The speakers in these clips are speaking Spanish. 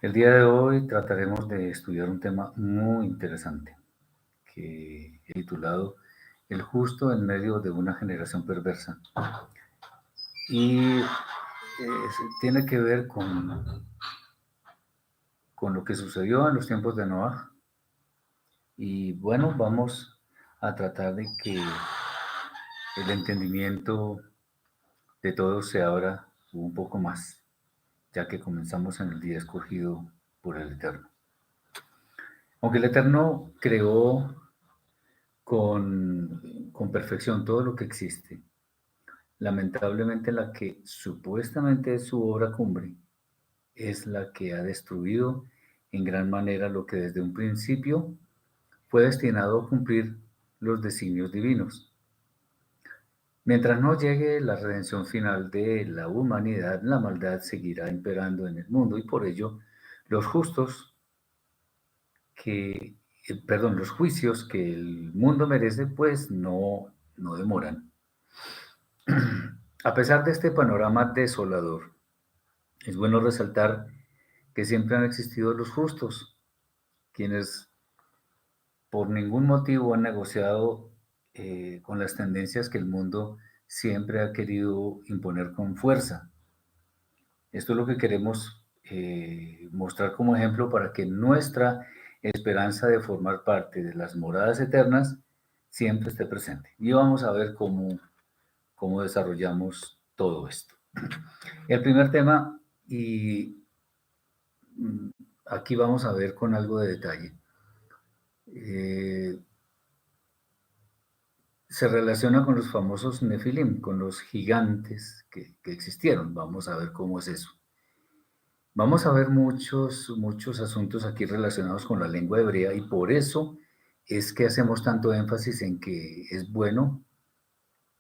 El día de hoy trataremos de estudiar un tema muy interesante que he titulado El justo en medio de una generación perversa. Y tiene que ver con lo que sucedió en los tiempos de Noah. Y bueno, vamos a tratar de que el entendimiento de todos se abra un poco más, ya que comenzamos en el día escogido por el Eterno. Aunque el Eterno creó con perfección todo lo que existe. Lamentablemente la que supuestamente es su obra cumbre es la que ha destruido en gran manera lo que desde un principio fue destinado a cumplir los designios divinos. Mientras no llegue la redención final de la humanidad, la maldad seguirá imperando en el mundo y por ello los justos los juicios que el mundo merece, pues no demoran. A pesar de este panorama desolador, es bueno resaltar que siempre han existido los justos, quienes por ningún motivo han negociado con las tendencias que el mundo siempre ha querido imponer con fuerza. Esto es lo que queremos mostrar como ejemplo para que nuestra esperanza de formar parte de las moradas eternas siempre esté presente. Y vamos a ver cómo desarrollamos todo esto. El primer tema, y aquí vamos a ver con algo de detalle, eh, se relaciona con los famosos Nefilim, con los gigantes que existieron. Vamos a ver cómo es eso. Vamos a ver muchos asuntos aquí relacionados con la lengua hebrea y por eso es que hacemos tanto énfasis en que es bueno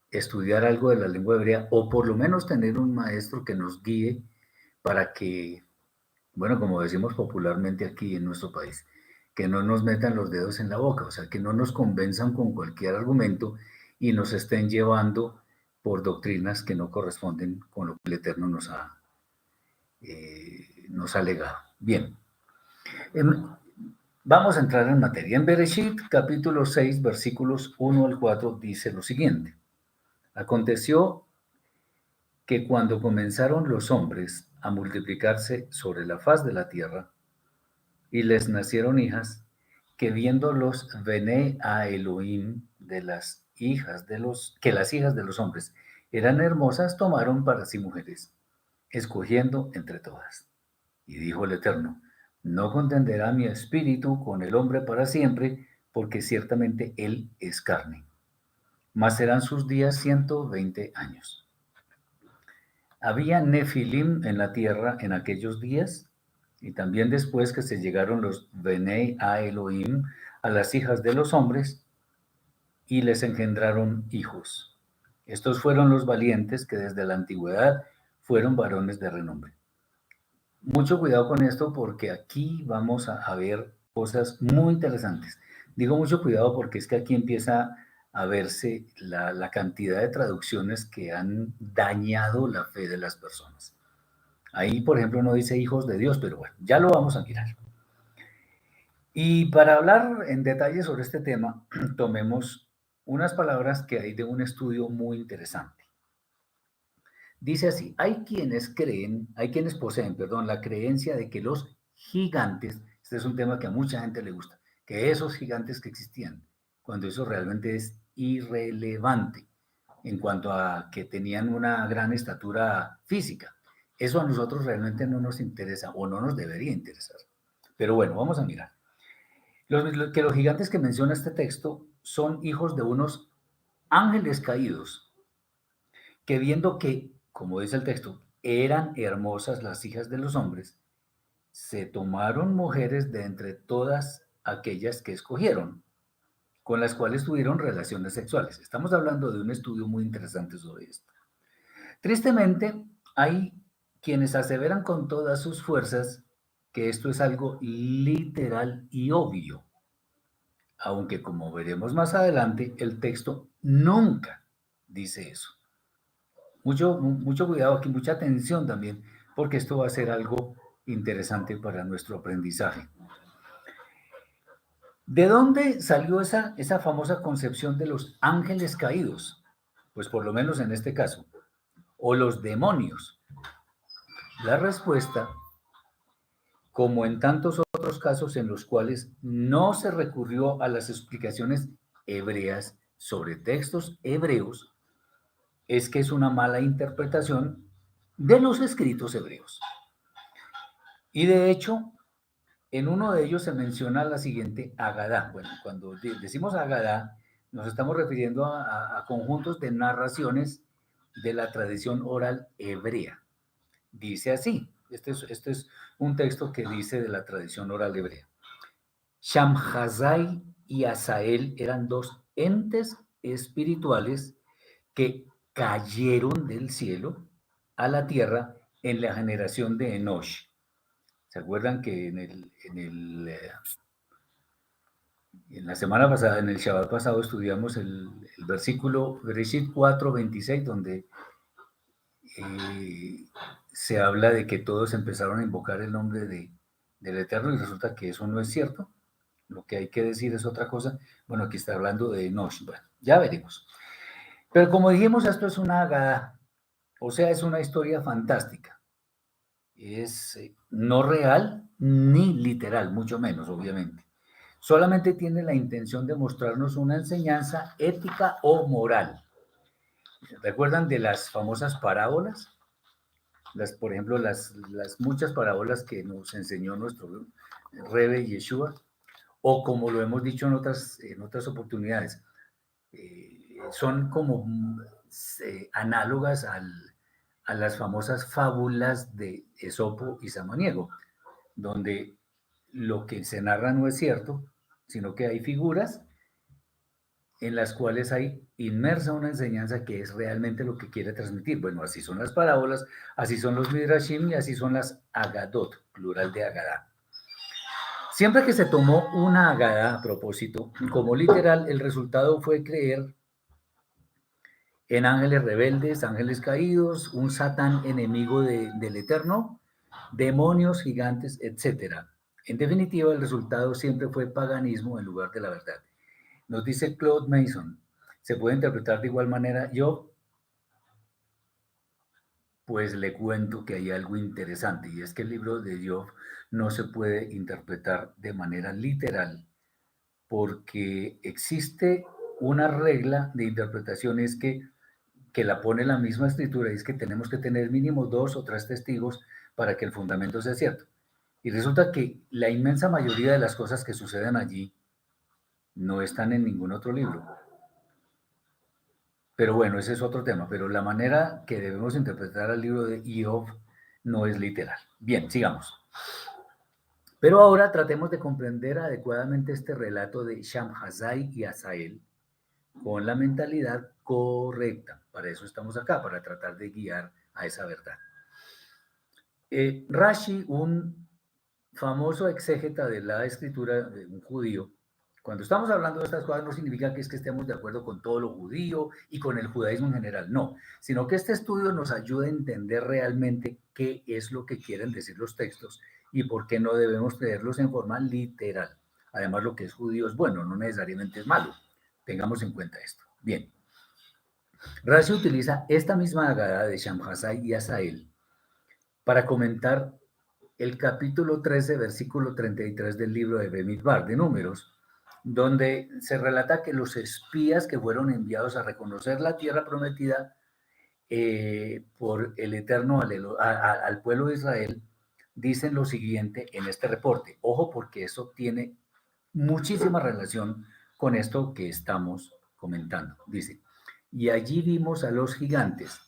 estudiar algo de la lengua hebrea o por lo menos tener un maestro que nos guíe para que, bueno, como decimos popularmente aquí en nuestro país, que no nos metan los dedos en la boca, o sea, que no nos convenzan con cualquier argumento y nos estén llevando por doctrinas que no corresponden con lo que el Eterno nos ha legado. Bien, vamos a entrar en materia. En Bereshit, capítulo 6, versículos 1 al 4, dice lo siguiente. Aconteció que cuando comenzaron los hombres a multiplicarse sobre la faz de la tierra, y les nacieron hijas, que viendo los Bene a Elohim de las hijas de que las hijas de los hombres eran hermosas, tomaron para sí mujeres, escogiendo entre todas. Y dijo el Eterno, no contenderá mi espíritu con el hombre para siempre, porque ciertamente él es carne. Mas serán sus días 120 años. Había nefilim en la tierra en aquellos días, y también después que se llegaron los Benei a Elohim, a las hijas de los hombres, y les engendraron hijos. Estos fueron los valientes que desde la antigüedad fueron varones de renombre. Mucho cuidado con esto porque aquí vamos a ver cosas muy interesantes. Digo mucho cuidado porque es que aquí empieza a verse la cantidad de traducciones que han dañado la fe de las personas. Ahí, por ejemplo, no dice hijos de Dios, pero bueno, ya lo vamos a mirar. Y para hablar en detalle sobre este tema, tomemos unas palabras que hay de un estudio muy interesante. Dice así, hay quienes poseen, perdón, la creencia de que los gigantes, este es un tema que a mucha gente le gusta, que esos gigantes que existían, cuando eso realmente es irrelevante en cuanto a que tenían una gran estatura física. Eso a nosotros realmente no nos interesa o no nos debería interesar. Pero bueno, vamos a mirar. Que los gigantes que menciona este texto son hijos de unos ángeles caídos que viendo que, como dice el texto, eran hermosas las hijas de los hombres, se tomaron mujeres de entre todas aquellas que escogieron, con las cuales tuvieron relaciones sexuales. Estamos hablando de un estudio muy interesante sobre esto. Tristemente, hay quienes aseveran con todas sus fuerzas que esto es algo literal y obvio, aunque como veremos más adelante, el texto nunca dice eso. Mucho cuidado aquí, mucha atención también, porque esto va a ser algo interesante para nuestro aprendizaje. ¿De dónde salió esa famosa concepción de los ángeles caídos? Pues por lo menos en este caso, o los demonios. La respuesta, como en tantos otros casos en los cuales no se recurrió a las explicaciones hebreas sobre textos hebreos, es que es una mala interpretación de los escritos hebreos. Y de hecho, en uno de ellos se menciona la siguiente Agadá. Bueno, cuando decimos Agadá, nos estamos refiriendo a conjuntos de narraciones de la tradición oral hebrea. Dice así, este es un texto que dice de la tradición oral hebrea. Shamhazai y Asael eran dos entes espirituales que cayeron del cielo a la tierra en la generación de Enosh. ¿Se acuerdan que en la semana pasada, en el Shabbat pasado, estudiamos el versículo Bereshit 4:26, donde se habla de que todos empezaron a invocar el nombre del Eterno y resulta que eso no es cierto? Lo que hay que decir es otra cosa. Bueno, aquí está hablando de Enosh. Bueno, ya veremos. Pero como dijimos, esto es una Haggadah, o sea, es una historia fantástica. Es no real ni literal, mucho menos, obviamente. Solamente tiene la intención de mostrarnos una enseñanza ética o moral. ¿Recuerdan de las famosas parábolas? Por ejemplo, las muchas parábolas que nos enseñó nuestro Rebe Yeshua, o como lo hemos dicho en otras oportunidades, son como análogas a las famosas fábulas de Esopo y Samaniego, donde lo que se narra no es cierto, sino que hay figuras en las cuales hay inmersa una enseñanza que es realmente lo que quiere transmitir. Bueno, así son las parábolas, así son los midrashim y así son las agadot, plural de agadá. Siempre que se tomó una agadá a propósito, como literal, el resultado fue creer en ángeles rebeldes, ángeles caídos, un Satán enemigo del Eterno, demonios gigantes, etc. En definitiva, el resultado siempre fue paganismo en lugar de la verdad. Nos dice Claude Mason, ¿se puede interpretar de igual manera? Yo, pues le cuento que hay algo interesante, y es que el libro de Job no se puede interpretar de manera literal, porque existe una regla de interpretación, es que la pone la misma escritura, y es que tenemos que tener mínimo 2 o 3 testigos para que el fundamento sea cierto. Y resulta que la inmensa mayoría de las cosas que suceden allí no están en ningún otro libro. Pero bueno, ese es otro tema, pero la manera que debemos interpretar al libro de Job no es literal. Bien, sigamos. Pero ahora tratemos de comprender adecuadamente este relato de Shamhazai y Asael con la mentalidad correcta. Para eso estamos acá, para tratar de guiar a esa verdad. Rashi, un famoso exégeta de la escritura, un judío, cuando estamos hablando de estas cosas no significa que es que estemos de acuerdo con todo lo judío y con el judaísmo en general, no, sino que este estudio nos ayuda a entender realmente qué es lo que quieren decir los textos y por qué no debemos leerlos en forma literal. Además, lo que es judío es bueno, no necesariamente es malo. Tengamos en cuenta esto. Bien. Rashi utiliza esta misma Haggadah de Shamhazai y Asael para comentar el capítulo 13, versículo 33 del libro de Bemidbar, de Números, donde se relata que los espías que fueron enviados a reconocer la tierra prometida por el Eterno al pueblo de Israel, dicen lo siguiente en este reporte. Ojo, porque eso tiene muchísima relación con esto que estamos comentando. Dice, y allí vimos a los gigantes.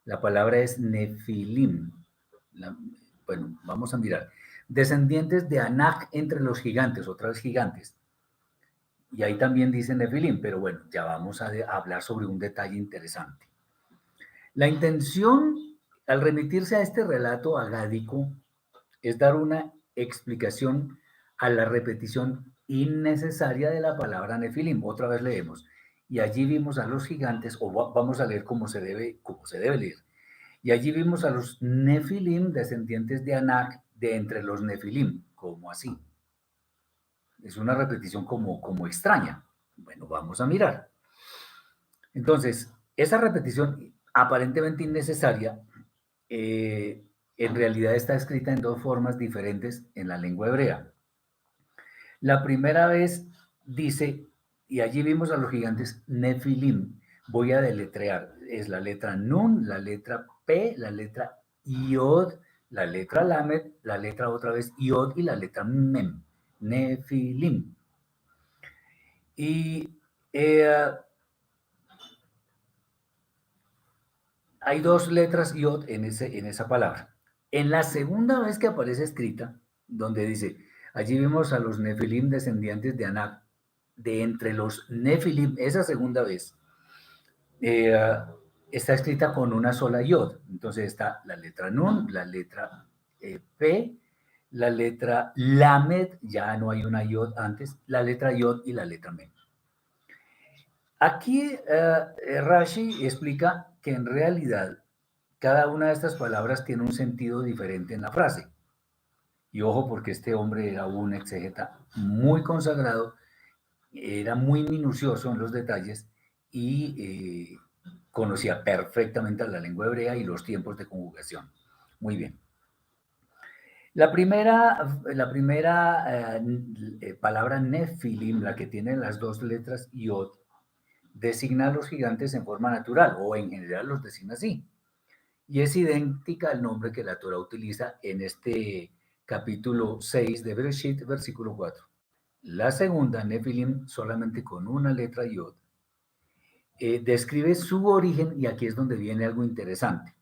La palabra es Nefilim. Bueno, vamos a mirar. Descendientes de Anak entre los gigantes, otras gigantes. Y ahí también dice Nefilim, pero bueno, ya vamos a hablar sobre un detalle interesante. La intención, al remitirse a este relato agádico, es dar una explicación a la repetición innecesaria de la palabra Nefilim. Otra vez leemos. Y allí vimos a los gigantes, o vamos a leer como se debe leer. Y allí vimos a los Nefilim, descendientes de Anak, de entre los nefilim. ¿Cómo así? Es una repetición como extraña. Bueno, vamos a mirar. Entonces, esa repetición aparentemente innecesaria, en realidad está escrita en dos formas diferentes en la lengua hebrea. La primera vez dice, y allí vimos a los gigantes Nefilim. Voy a deletrear. Es la letra Nun, la letra P, la letra Yod, la letra Lamed, la letra otra vez Yod y la letra Mem. Nefilim. Y hay dos letras Yod en esa palabra. En la segunda vez que aparece escrita, donde dice, allí vimos a los Nefilim descendientes de Anak, de entre los Nefilim, esa segunda vez, está escrita con una sola Yod. Entonces está la letra Nun, la letra P, la letra Lamed, ya no hay una Yod antes, la letra Yod y la letra Mem. Aquí Rashi explica que en realidad cada una de estas palabras tiene un sentido diferente en la frase. Y ojo, porque este hombre era un exégeta muy consagrado, era muy minucioso en los detalles y conocía perfectamente la lengua hebrea y los tiempos de conjugación. Muy bien. La primera palabra Nefilim, la que tiene las dos letras Yod, designa a los gigantes en forma natural, o en general los designa así. Y es idéntica al nombre que la Torah utiliza en este capítulo 6 de Bereshit, versículo 4. La segunda, Nefilim, solamente con una letra Yod, describe su origen, y aquí es donde viene algo interesante.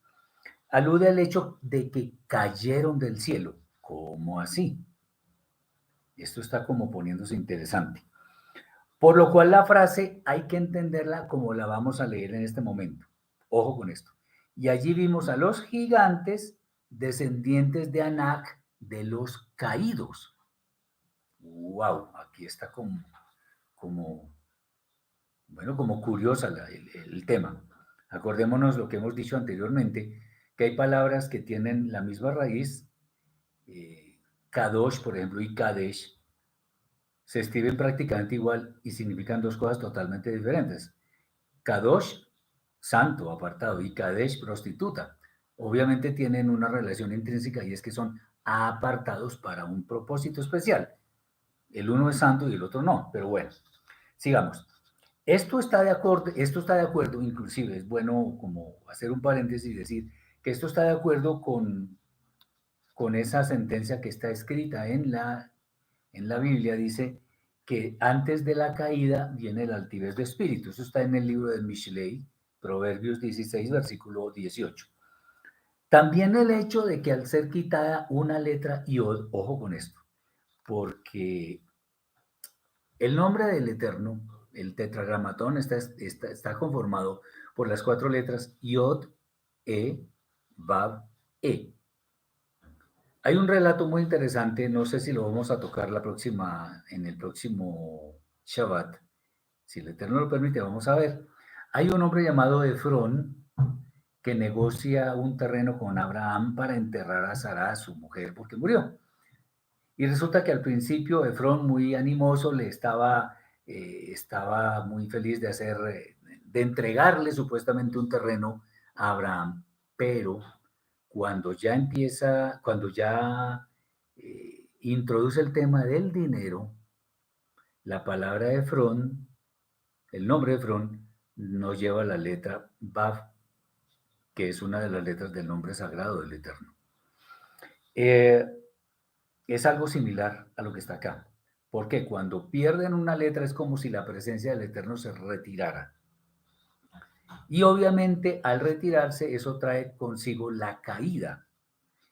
Alude al hecho de que cayeron del cielo. ¿Cómo así? Esto está como poniéndose interesante. Por lo cual la frase hay que entenderla como la vamos a leer en este momento. Ojo con esto. Y allí vimos a los gigantes descendientes de Anak, de los caídos. ¡Wow! Aquí está como curiosa el tema. Acordémonos lo que hemos dicho anteriormente, que hay palabras que tienen la misma raíz, Kadosh, por ejemplo, y Kadesh, se escriben prácticamente igual y significan dos cosas totalmente diferentes. Kadosh, santo, apartado, y Kadesh, prostituta. Obviamente tienen una relación intrínseca y es que son apartados para un propósito especial. El uno es santo y el otro no, pero bueno, sigamos. Esto está de acuerdo, inclusive es bueno como hacer un paréntesis y decir que esto está de acuerdo con esa sentencia que está escrita en la Biblia, dice que antes de la caída viene el altivez de espíritu. Eso está en el libro de Mishlei, Proverbios 16, versículo 18. También el hecho de que al ser quitada una letra Yod, ojo con esto, porque el nombre del Eterno, el tetragramatón, está conformado por las cuatro letras Yod, Vav, E. Hay un relato muy interesante, no sé si lo vamos a tocar en el próximo Shabbat. Si el Eterno lo permite, vamos a ver. Hay un hombre llamado Efrón que negocia un terreno con Abraham para enterrar a Sara, su mujer, porque murió. Y resulta que al principio Efrón, muy animoso, estaba muy feliz de entregarle supuestamente un terreno a Abraham, pero cuando ya introduce el tema del dinero, la palabra Efrón, el nombre de Efrón, nos lleva a la letra Vav, que es una de las letras del nombre sagrado del Eterno. Es algo similar a lo que está acá, porque cuando pierden una letra es como si la presencia del Eterno se retirara. Y obviamente al retirarse eso trae consigo la caída,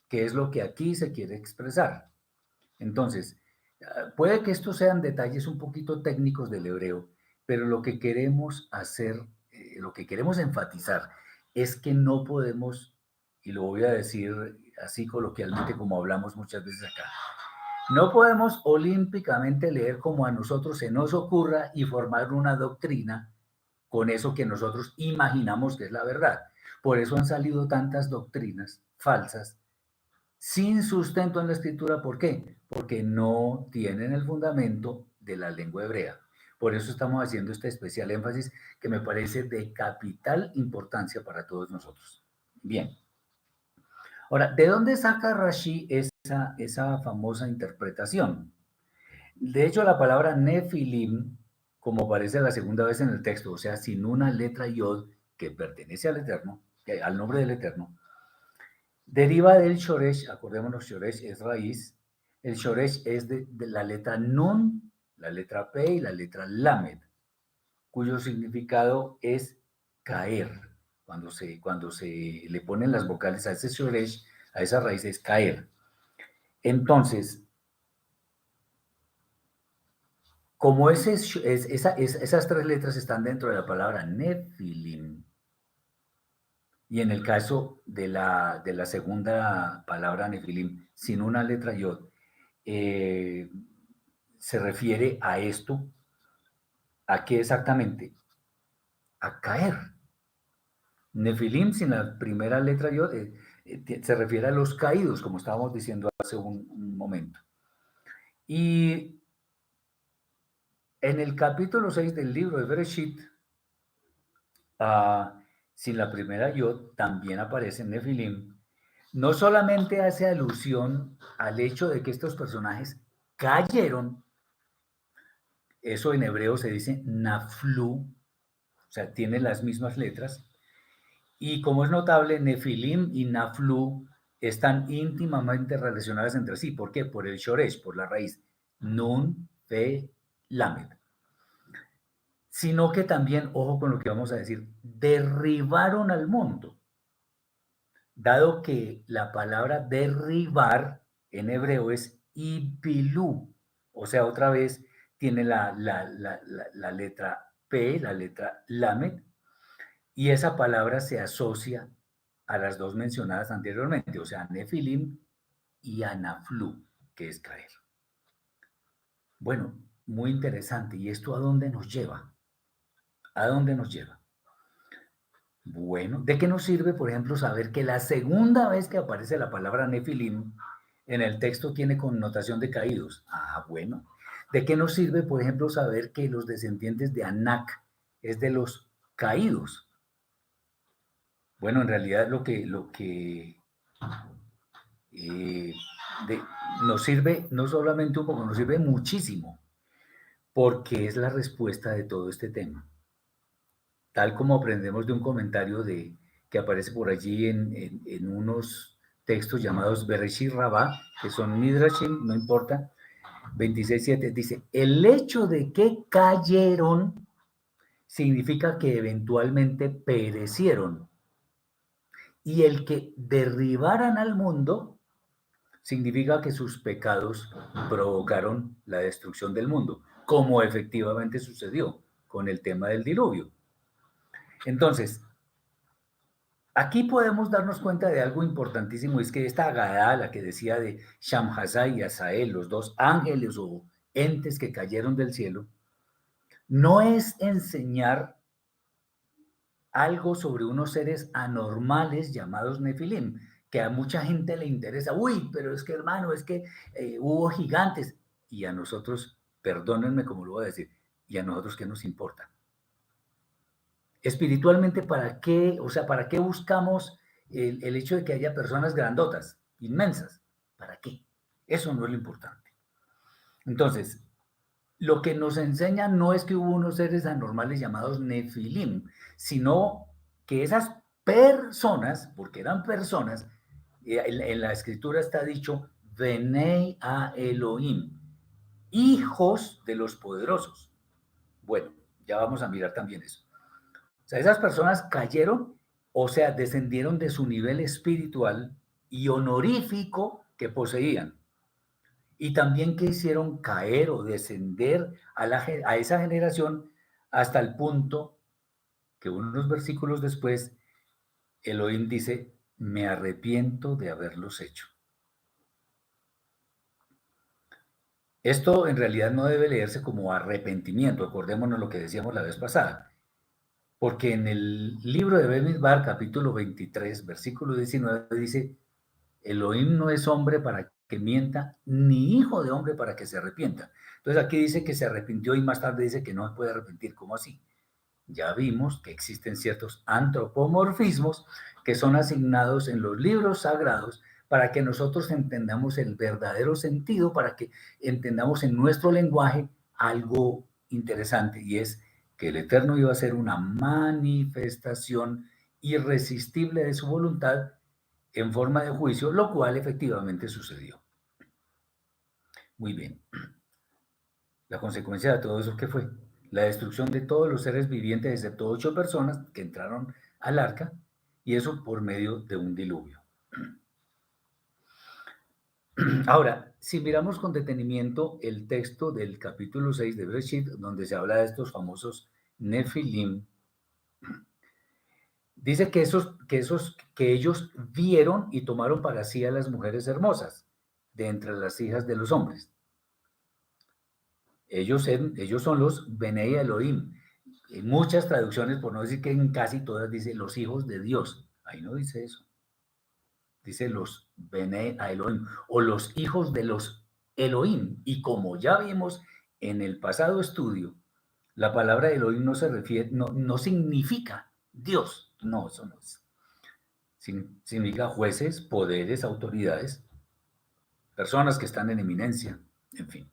que es lo que aquí se quiere expresar. Entonces, puede que estos sean detalles un poquito técnicos del hebreo, pero lo que queremos hacer, lo que queremos enfatizar es que no podemos, y lo voy a decir así coloquialmente como hablamos muchas veces acá, no podemos olímpicamente leer como a nosotros se nos ocurra y formar una doctrina con eso que nosotros imaginamos que es la verdad. Por eso han salido tantas doctrinas falsas sin sustento en la escritura. ¿Por qué? Porque no tienen el fundamento de la lengua hebrea. Por eso estamos haciendo este especial énfasis que me parece de capital importancia para todos nosotros. Bien. Ahora, ¿de dónde saca Rashi esa famosa interpretación? De hecho, la palabra Nefilim, como aparece la segunda vez en el texto, o sea, sin una letra yod que pertenece al Eterno, al nombre del Eterno, deriva del Shoresh. Acordémonos, Shoresh es raíz. El Shoresh es de la letra Nun, la letra P y la letra Lamed, cuyo significado es caer. Cuando se le ponen las vocales a ese Shoresh, a esa raíz, es caer. Entonces, como esas tres letras están dentro de la palabra Nefilim, y en el caso de la segunda palabra Nefilim, sin una letra yod, se refiere a esto. ¿A qué exactamente? A caer. Nefilim, sin la primera letra yod, se refiere a los caídos, como estábamos diciendo hace un momento. Y en el capítulo 6 del libro de Bereshit, sin la primera yod, también aparece Nefilim. No solamente hace alusión al hecho de que estos personajes cayeron, eso en hebreo se dice naflu, o sea, tiene las mismas letras, y como es notable, Nefilim y naflu están íntimamente relacionadas entre sí. ¿Por qué? Por el shoresh, por la raíz, nun, fe, lamed. Sino que también, ojo con lo que vamos a decir, derribaron al mundo, dado que la palabra derribar en hebreo es ipilú, o sea, otra vez tiene la letra P, la letra lamed, y esa palabra se asocia a las dos mencionadas anteriormente, o sea, nefilim y anaflu, que es caer. Bueno, muy interesante. ¿Y esto a dónde nos lleva? ¿A dónde nos lleva? Bueno, ¿de qué nos sirve, por ejemplo, saber que la segunda vez que aparece la palabra nefilim en el texto tiene connotación de caídos? Bueno. ¿De qué nos sirve, por ejemplo, saber que los descendientes de Anak es de los caídos? Bueno, en realidad lo que eh, nos sirve no solamente un poco, nos sirve muchísimo, porque es la respuesta de todo este tema. Tal como aprendemos de un comentario que aparece por allí en unos textos llamados Bereshit Rabbah, que son Midrashim, no importa, 26.7, dice, el hecho de que cayeron significa que eventualmente perecieron, y el que derribaran al mundo significa que sus pecados provocaron la destrucción del mundo, como efectivamente sucedió con el tema del diluvio. Entonces, aquí podemos darnos cuenta de algo importantísimo, es que esta Agadá, la que decía de Shamhazá y Asael, los dos ángeles o entes que cayeron del cielo, no es enseñar algo sobre unos seres anormales llamados Nefilim, que a mucha gente le interesa. Uy, pero es que hermano, es que hubo gigantes. Y a nosotros, perdónenme como lo voy a decir, ¿y a nosotros qué nos importa? Espiritualmente, ¿para qué? O sea, ¿para qué buscamos el hecho de que haya personas grandotas, inmensas? ¿Para qué? Eso no es lo importante. Entonces, lo que nos enseña no es que hubo unos seres anormales llamados Nefilim, sino que esas personas, porque eran personas, en la escritura está dicho, Venei a Elohim, hijos de los poderosos. Bueno, ya vamos a mirar también eso. O sea, esas personas cayeron, o sea, descendieron de su nivel espiritual y honorífico que poseían. Y también que hicieron caer o descender a esa generación hasta el punto que unos versículos después Elohim dice, me arrepiento de haberlos hecho. Esto en realidad no debe leerse como arrepentimiento, acordémonos lo que decíamos la vez pasada, porque en el libro de Bemidbar, capítulo 23, versículo 19, dice, Elohim no es hombre para que mienta, ni hijo de hombre para que se arrepienta. Entonces aquí dice que se arrepintió y más tarde dice que no se puede arrepentir. ¿Cómo así? Ya vimos que existen ciertos antropomorfismos que son asignados en los libros sagrados para que nosotros entendamos el verdadero sentido, para que entendamos en nuestro lenguaje algo interesante, y es que el Eterno iba a ser una manifestación irresistible de su voluntad en forma de juicio, lo cual efectivamente sucedió. Muy bien. La consecuencia de todo eso, ¿qué fue? La destrucción de todos los seres vivientes, excepto 8 personas que entraron al arca, y eso por medio de un diluvio. Ahora, si miramos con detenimiento el texto del capítulo 6 de Bereshit, donde se habla de estos famosos Nefilim, dice que ellos vieron y tomaron para sí a las mujeres hermosas de entre las hijas de los hombres. Ellos son los Benei Elohim. En muchas traducciones, por no decir que en casi todas, dice los hijos de Dios. Ahí no dice eso. Dice los Benei Elohim o los hijos de los Elohim. Y como ya vimos en el pasado estudio, la palabra Elohim no se refiere, no significa Dios. No, eso no es. Significa jueces, poderes, autoridades, personas que están en eminencia, en fin.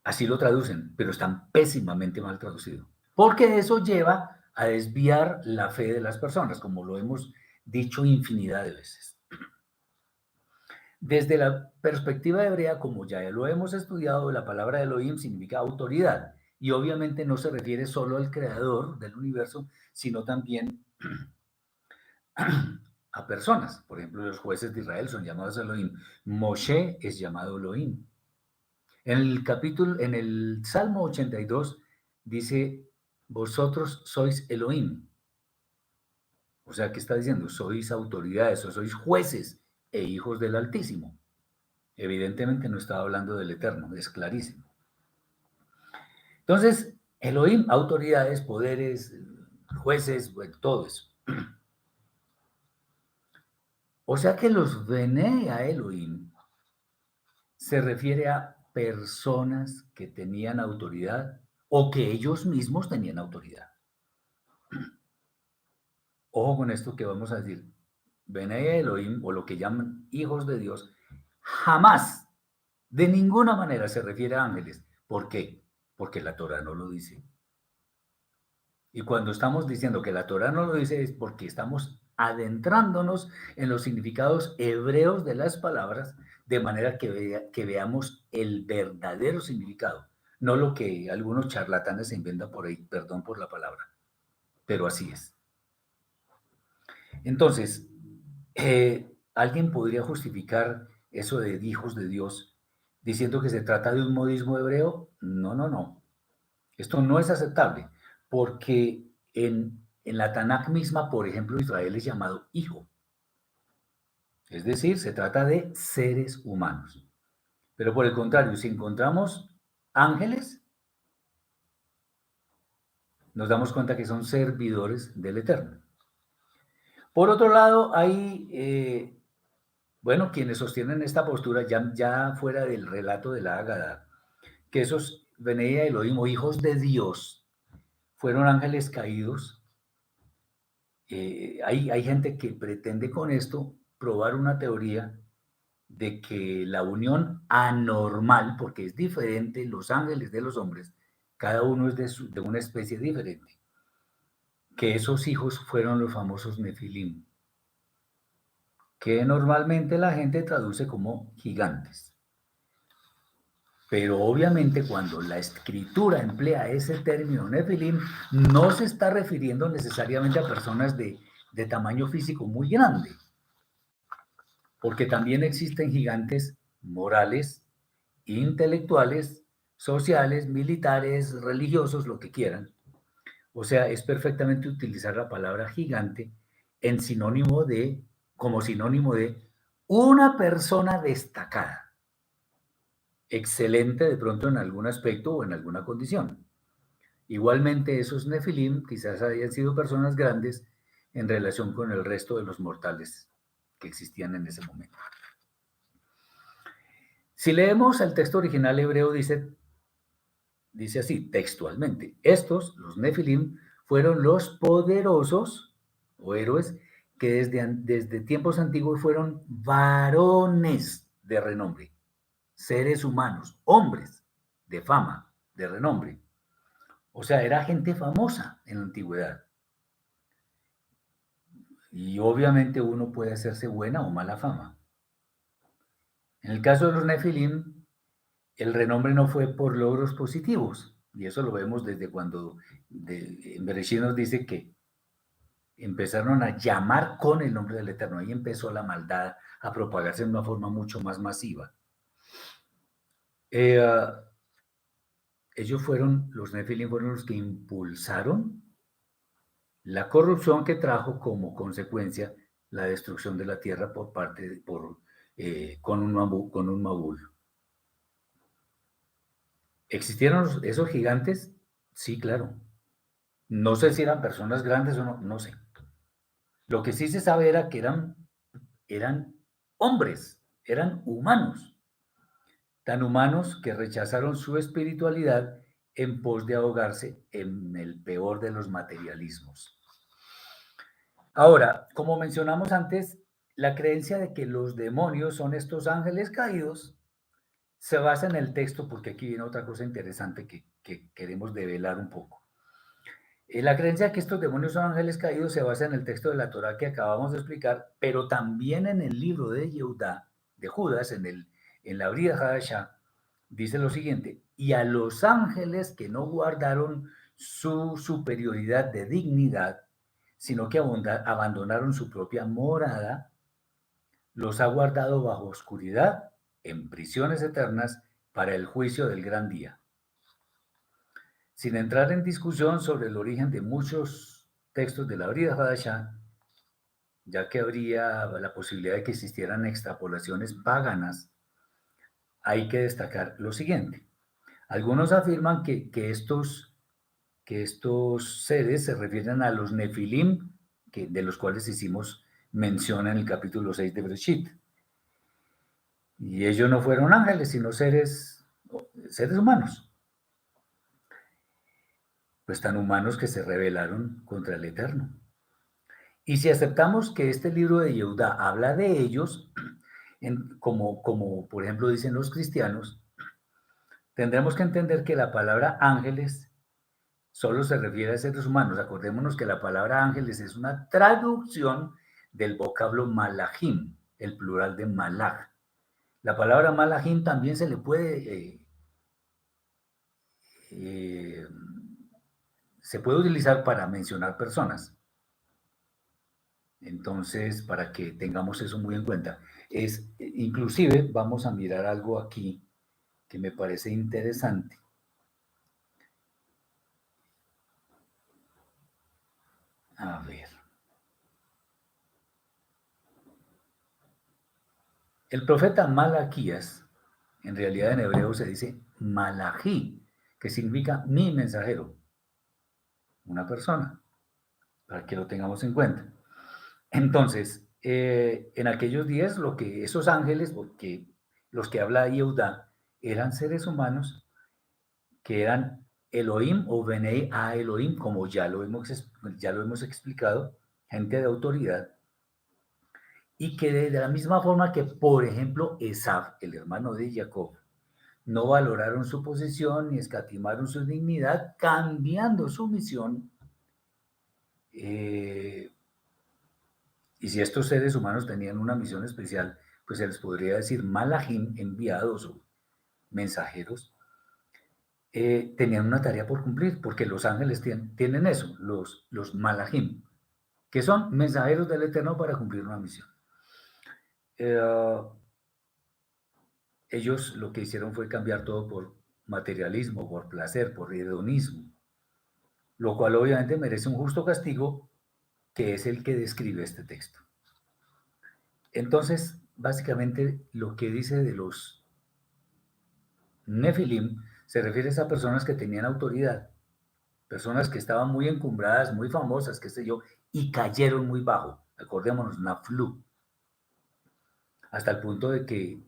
Así lo traducen, pero están pésimamente mal traducido. Porque eso lleva a desviar la fe de las personas, como lo hemos dicho infinidad de veces. Desde la perspectiva hebrea, como ya lo hemos estudiado, la palabra Elohim significa autoridad. Y obviamente no se refiere solo al creador del universo, sino también a personas. Por ejemplo, los jueces de Israel son llamados Elohim. Moshe es llamado Elohim. En el Salmo 82 dice, vosotros sois Elohim. O sea, ¿qué está diciendo? Sois autoridades o sois jueces e hijos del Altísimo. Evidentemente no estaba hablando del Eterno, es clarísimo. Entonces, Elohim, autoridades, poderes, jueces, bueno, todo eso. O sea que los Bene a Elohim se refiere a personas que tenían autoridad o que ellos mismos tenían autoridad. Ojo con esto que vamos a decir. Bene Elohim, o lo que llaman hijos de Dios, jamás, de ninguna manera se refiere a ángeles. ¿Por qué? Porque la Torah no lo dice. Y cuando estamos diciendo que la Torah no lo dice es porque estamos adentrándonos en los significados hebreos de las palabras, de manera que veamos el verdadero significado, no lo que algunos charlatanes se inventan por ahí, perdón por la palabra, pero así es. Entonces, ¿alguien podría justificar eso de hijos de Dios diciendo que se trata de un modismo hebreo? No, no, no. Esto no es aceptable, porque en la Tanakh misma, por ejemplo, Israel es llamado hijo. Es decir, se trata de seres humanos. Pero por el contrario, si encontramos ángeles, nos damos cuenta que son servidores del Eterno. Por otro lado, hay, bueno, quienes sostienen esta postura, ya fuera del relato de la Ágada, que esos Benei Elohim, o hijos de Dios, fueron ángeles caídos. Hay gente que pretende con esto probar una teoría de que la unión anormal, porque es diferente los ángeles de los hombres, cada uno es de una especie diferente, que esos hijos fueron los famosos Nefilim, que normalmente la gente traduce como gigantes. Pero obviamente cuando la escritura emplea ese término Nefilim, no se está refiriendo necesariamente a personas de tamaño físico muy grande, porque también existen gigantes morales, intelectuales, sociales, militares, religiosos, lo que quieran. O sea, es perfectamente utilizar la palabra gigante en como sinónimo de una persona destacada, excelente de pronto en algún aspecto o en alguna condición. Igualmente, esos nefilim quizás hayan sido personas grandes, en relación con el resto de los mortales que existían en ese momento. Si leemos el texto original hebreo, dice así, textualmente, estos, los Nefilim, fueron los poderosos o héroes que desde tiempos antiguos fueron varones de renombre, seres humanos, hombres de fama, de renombre. O sea, era gente famosa en la antigüedad. Y obviamente uno puede hacerse buena o mala fama. En el caso de los Nefilim, el renombre no fue por logros positivos, y eso lo vemos desde cuando en Bereshit nos dice que empezaron a llamar con el nombre del Eterno. Ahí empezó la maldad a propagarse de una forma mucho más masiva. Los Nefilim fueron los que impulsaron la corrupción que trajo como consecuencia la destrucción de la tierra con un Mabul. ¿Existieron esos gigantes? Sí, claro. No sé si eran personas grandes o no, no sé. Lo que sí se sabe era que eran hombres, eran humanos, tan humanos que rechazaron su espiritualidad en pos de ahogarse en el peor de los materialismos. Ahora, como mencionamos antes, la creencia de que los demonios son estos ángeles caídos se basa en el texto, porque aquí viene otra cosa interesante que queremos develar un poco. La creencia de que estos demonios son ángeles caídos se basa en el texto de la Torá que acabamos de explicar, pero también en el libro de Yehudá, de Judas, en la Brida Hadashah, dice lo siguiente: y a los ángeles que no guardaron su superioridad de dignidad, sino que abandonaron su propia morada, los ha guardado bajo oscuridad, en prisiones eternas, para el juicio del gran día. Sin entrar en discusión sobre el origen de muchos textos de la Brida Hadashah, ya que habría la posibilidad de que existieran extrapolaciones paganas, hay que destacar lo siguiente. Algunos afirman que estos seres se refieren a los Nefilim, de los cuales hicimos mención en el capítulo 6 de Bereshit. Y ellos no fueron ángeles, sino seres humanos. Pues tan humanos que se rebelaron contra el Eterno. Y si aceptamos que este libro de Yehudá habla de ellos, como por ejemplo dicen los cristianos, tendremos que entender que la palabra ángeles solo se refiere a seres humanos. Acordémonos que la palabra ángeles es una traducción del vocablo malachim, el plural de malach. La palabra malachim también se le puede utilizar para mencionar personas. Entonces, para que tengamos eso muy en cuenta. Inclusive, vamos a mirar algo aquí que me parece interesante. A ver. El profeta Malaquías, en realidad en hebreo se dice Malají, que significa mi mensajero, una persona, para que lo tengamos en cuenta. Entonces, en aquellos días, esos ángeles, los que habla Yehudá, eran seres humanos que eran Elohim o Benei a Elohim, como ya lo hemos explicado, gente de autoridad, y que de la misma forma que, por ejemplo, Esaf, el hermano de Jacob, no valoraron su posición ni escatimaron su dignidad, cambiando su misión. Y si estos seres humanos tenían una misión especial, pues se les podría decir malajim, enviados o mensajeros, tenían una tarea por cumplir, porque los ángeles tienen eso, los malajim, que son mensajeros del Eterno para cumplir una misión. Ellos lo que hicieron fue cambiar todo por materialismo, por placer, por hedonismo, lo cual obviamente merece un justo castigo, que es el que describe este texto. Entonces, básicamente lo que dice de los Nefilim se refiere a esas personas que tenían autoridad, personas que estaban muy encumbradas, muy famosas, qué sé yo, y cayeron muy bajo. Acordémonos, Naflu, hasta el punto de que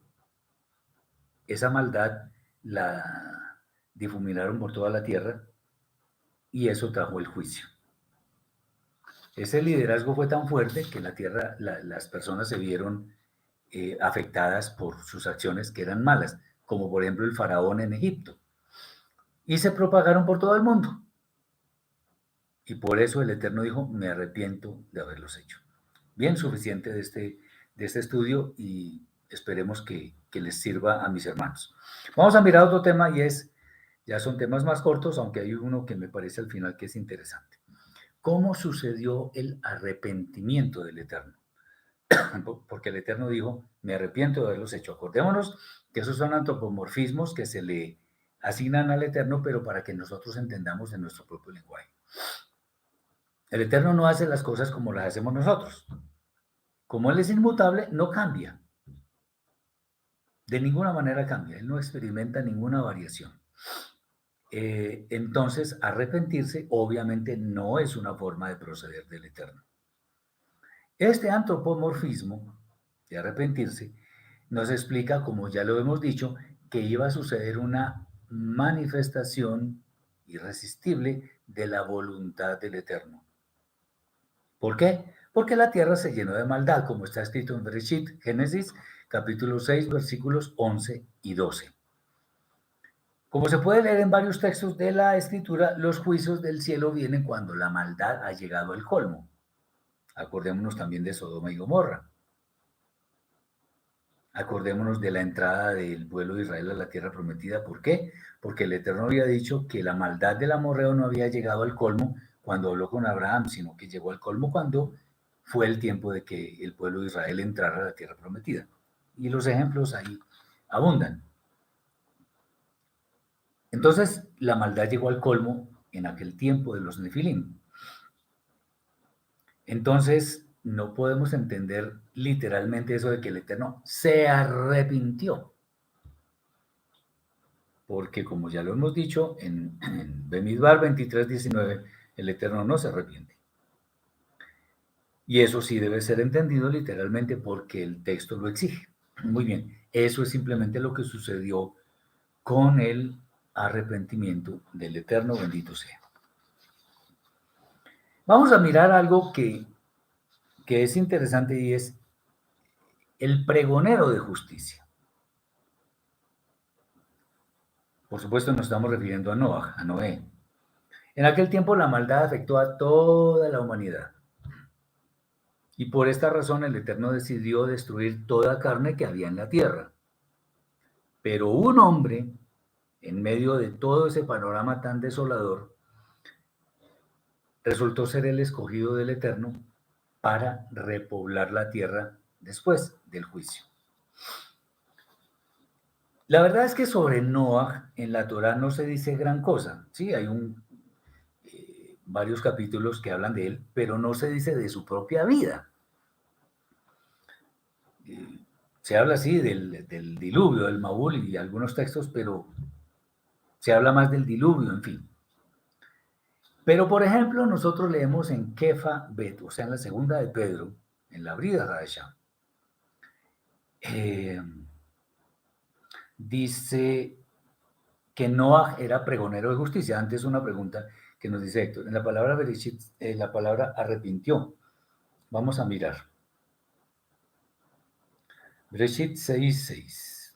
esa maldad la difuminaron por toda la tierra y eso trajo el juicio. Ese liderazgo fue tan fuerte que la tierra, las personas se vieron afectadas por sus acciones que eran malas, como por ejemplo el faraón en Egipto, y se propagaron por todo el mundo. Y por eso el Eterno dijo, me arrepiento de haberlos hecho. Bien, suficiente de este estudio y esperemos que les sirva a mis hermanos. Vamos a mirar otro tema y ya son temas más cortos, aunque hay uno que me parece al final que es interesante. ¿Cómo sucedió el arrepentimiento del Eterno? Porque el Eterno dijo, me arrepiento de haberlos hecho. Acordémonos que esos son antropomorfismos que se le asignan al Eterno, pero para que nosotros entendamos en nuestro propio lenguaje. El Eterno no hace las cosas como las hacemos nosotros. Como Él es inmutable, no cambia. De ninguna manera cambia. Él no experimenta ninguna variación. Entonces, arrepentirse obviamente no es una forma de proceder del Eterno. Este antropomorfismo de arrepentirse nos explica, como ya lo hemos dicho, que iba a suceder una manifestación irresistible de la voluntad del Eterno. ¿Por qué? Porque la tierra se llenó de maldad, como está escrito en Bereshit, Génesis, capítulo 6, versículos 11 y 12. Como se puede leer en varios textos de la Escritura, los juicios del cielo vienen cuando la maldad ha llegado al colmo. Acordémonos también de Sodoma y Gomorra. Acordémonos de la entrada del pueblo de Israel a la tierra prometida. ¿Por qué? Porque el Eterno había dicho que la maldad del amorreo no había llegado al colmo cuando habló con Abraham, sino que llegó al colmo cuando fue el tiempo de que el pueblo de Israel entrara a la tierra prometida. Y los ejemplos ahí abundan. Entonces, la maldad llegó al colmo en aquel tiempo de los Nefilim. Entonces, no podemos entender literalmente eso de que el Eterno se arrepintió. Porque como ya lo hemos dicho, en Bemidbar 23:19, el Eterno no se arrepiente. Y eso sí debe ser entendido literalmente porque el texto lo exige. Muy bien, eso es simplemente lo que sucedió con el arrepentimiento del Eterno, bendito sea. Vamos a mirar algo que es interesante y es el pregonero de justicia. Por supuesto nos estamos refiriendo a Noé. En aquel tiempo la maldad afectó a toda la humanidad. Y por esta razón el Eterno decidió destruir toda carne que había en la tierra. Pero un hombre, en medio de todo ese panorama tan desolador, resultó ser el escogido del Eterno para repoblar la tierra después del juicio. La verdad es que sobre Noah en la Torá no se dice gran cosa. Sí, hay varios capítulos que hablan de él, pero no se dice de su propia vida. Se habla así del diluvio, del Mabul y algunos textos, pero se habla más del diluvio, en fin. Pero, por ejemplo, nosotros leemos en Kefa Bet, o sea, en la segunda de Pedro, en la Brida Radashah, dice que Noah era pregonero de justicia. Antes una pregunta que nos dice Héctor. En la palabra Bereshit, la palabra arrepintió. Vamos a mirar. Bereshit 6:6.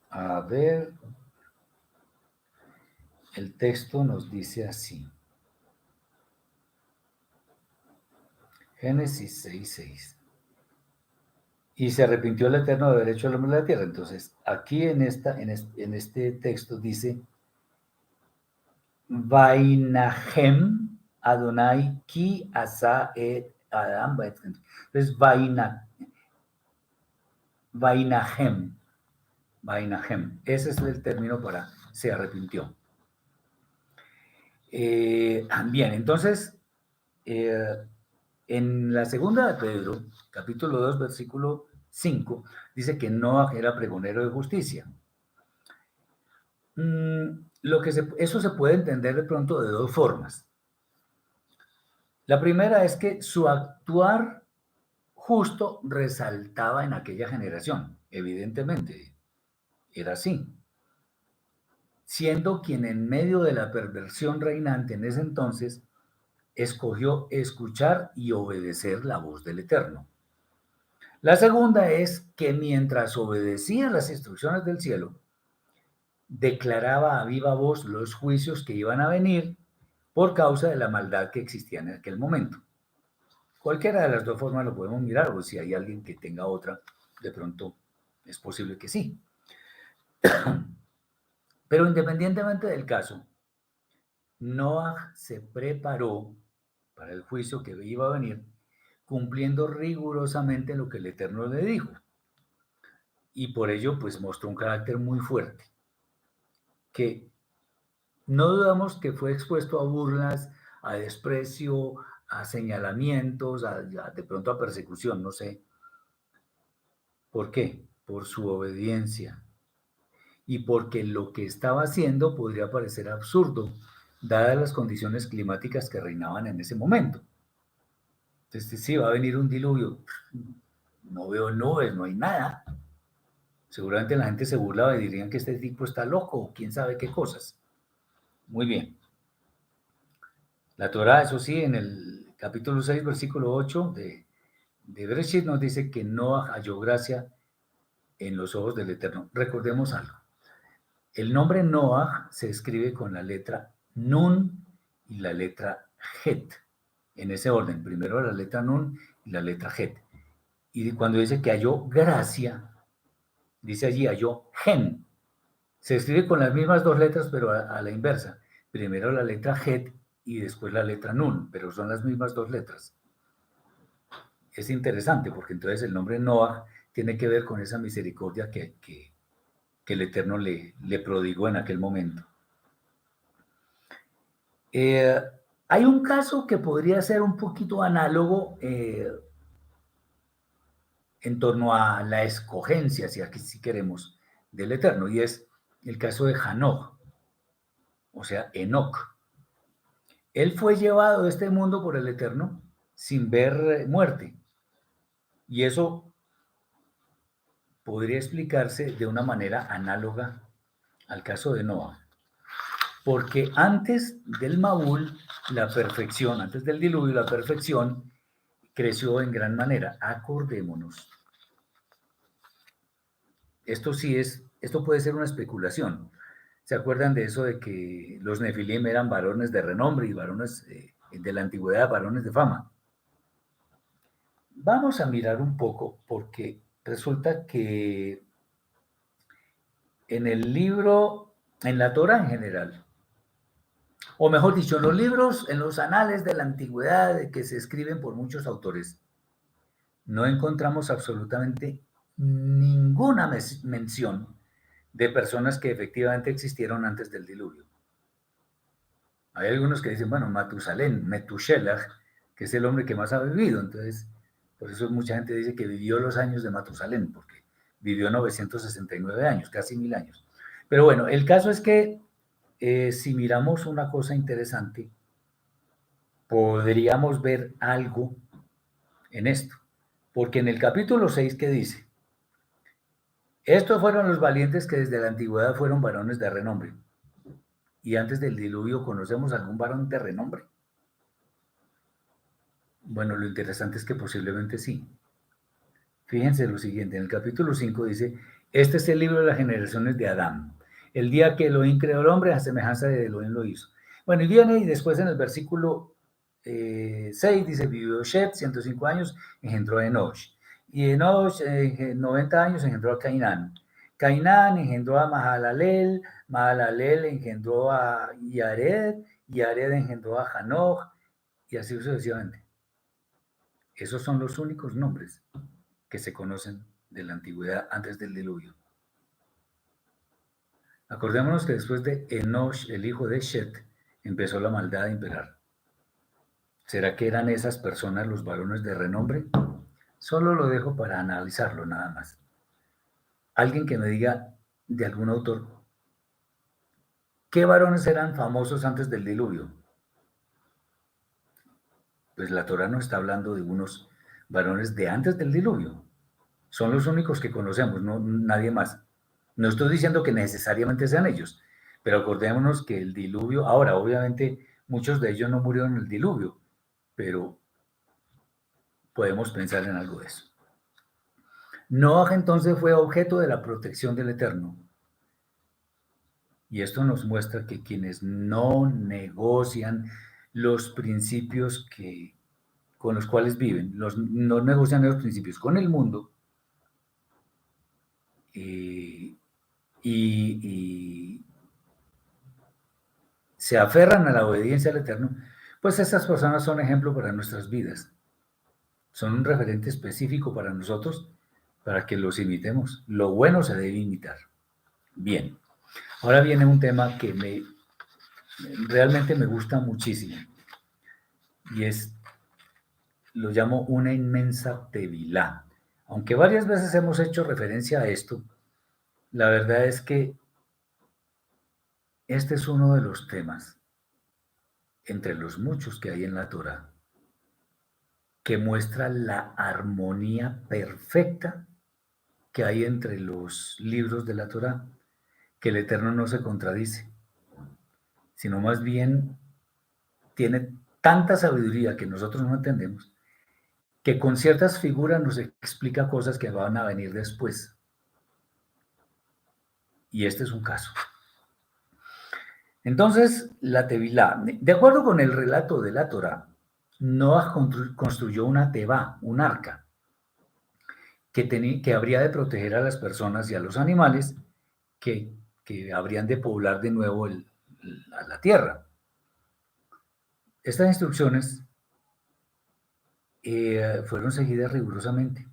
A ver, el texto nos dice así. Génesis 6:6. Y se arrepintió el Eterno de haber hecho el hombre de la tierra. Entonces, aquí en este texto dice, Vainahem Adonai ki asa et Adam. Entonces, Vainahem. Ese es el término para se arrepintió. Bien, entonces, en la segunda de Pedro, capítulo 2, versículo 5, dice que Noah era pregonero de justicia. Eso se puede entender de pronto de dos formas. La primera es que su actuar justo resaltaba en aquella generación, evidentemente, era así, siendo quien en medio de la perversión reinante en ese entonces escogió escuchar y obedecer la voz del Eterno. La segunda es que mientras obedecía las instrucciones del cielo, declaraba a viva voz los juicios que iban a venir por causa de la maldad que existía en aquel momento. Cualquiera de las dos formas lo podemos mirar, o si hay alguien que tenga otra, de pronto es posible que sí. Pero independientemente del caso, Noah se preparó para el juicio que iba a venir, cumpliendo rigurosamente lo que el Eterno le dijo. Y por ello, pues mostró un carácter muy fuerte, que no dudamos que fue expuesto a burlas, a desprecio, a señalamientos, de pronto a persecución, no sé. ¿Por qué? Por su obediencia y porque lo que estaba haciendo podría parecer absurdo, dadas las condiciones climáticas que reinaban en ese momento. Entonces, sí, va a venir un diluvio. No veo nubes, no hay nada. Seguramente la gente se burlaba y dirían que este tipo está loco o quién sabe qué cosas. Muy bien. La Torá, eso sí, en el capítulo 6, versículo 8 de Bereshit nos dice que Noah halló gracia en los ojos del Eterno. Recordemos algo. El nombre Noah se escribe con la letra Nun y la letra Het. En ese orden. Primero la letra Nun y la letra Het. Y cuando dice que halló gracia, dice allí halló Gen. Se escribe con las mismas dos letras, pero a la inversa. Primero la letra Het y después la letra Nun, pero son las mismas dos letras. Es interesante porque entonces el nombre Noah tiene que ver con esa misericordia que el Eterno le prodigó en aquel momento. Hay un caso que podría ser un poquito análogo en torno a la escogencia, si queremos, del Eterno, y es el caso de Hanoch, o sea, Enoch. Él fue llevado de este mundo por el Eterno sin ver muerte, y eso podría explicarse de una manera análoga al caso de Noah, porque antes del Mabul, la perfección, antes del diluvio, la perfección creció en gran manera. Acordémonos. Esto puede ser una especulación. ¿Se acuerdan de eso de que los Nefilim eran varones de renombre y varones de la antigüedad, varones de fama? Vamos a mirar un poco porque resulta que en el libro, en la Torah en general, o mejor dicho, en los libros, en los anales de la antigüedad que se escriben por muchos autores, no encontramos absolutamente ninguna mención de personas que efectivamente existieron antes del diluvio. Hay algunos que dicen, bueno, Matusalén, Metushelach, que es el hombre que más ha vivido, entonces, por eso mucha gente dice que vivió los años de Matusalén, porque vivió 969 años, casi 1000 años. Pero bueno, el caso es que si miramos una cosa interesante, podríamos ver algo en esto, porque en el capítulo 6 que dice, estos fueron los valientes que desde la antigüedad fueron varones de renombre. Y antes del diluvio, ¿conocemos algún varón de renombre? Bueno, lo interesante es que posiblemente sí. Fíjense lo siguiente, en el capítulo 5 dice, este es el libro de las generaciones de Adán. El día que Elohim creó al hombre, a semejanza de Elohim lo hizo. Bueno, y viene y después en el versículo 6 dice, vivió Shet 105 años, engendró a Enoch. Y Enoch 90 años engendró a Cainán. Cainán engendró a Mahalalel, Mahalalel engendró a Yared, Yared engendró a Hanoch, y así sucesivamente. Esos son los únicos nombres que se conocen de la antigüedad antes del diluvio. Acordémonos que después de Enoch, el hijo de Shet, empezó la maldad a imperar. ¿Será que eran esas personas los varones de renombre? Solo lo dejo para analizarlo nada más. Alguien que me diga de algún autor, ¿qué varones eran famosos antes del diluvio? pues la Torá nos está hablando de unos varones de antes del diluvio. Son los únicos que conocemos, no nadie más. No estoy diciendo que necesariamente sean ellos, pero acordémonos que el diluvio, ahora obviamente muchos de ellos no murieron en el diluvio, pero podemos pensar en algo de eso. Noaj entonces fue objeto de la protección del Eterno. Y esto nos muestra que quienes no negocian los principios con los cuales viven, no negocian los principios con el mundo, y se aferran a la obediencia al Eterno, pues esas personas son ejemplo para nuestras vidas. Son un referente específico para nosotros, para que los imitemos. Lo bueno se debe imitar. Bien, ahora viene un tema que realmente me gusta muchísimo, y lo llamo una inmensa tevilá. Aunque varias veces hemos hecho referencia a esto, la verdad es que este es uno de los temas, entre los muchos que hay en la Torá, que muestra la armonía perfecta que hay entre los libros de la Torá, que el Eterno no se contradice, sino más bien tiene tanta sabiduría que nosotros no entendemos, que con ciertas figuras nos explica cosas que van a venir después. Y este es un caso. Entonces, la Tevilá, de acuerdo con el relato de la Torá, Noah construyó una teba, un arca, que habría de proteger a las personas y a los animales que, que habrían de poblar de nuevo la tierra. Estas instrucciones fueron seguidas rigurosamente.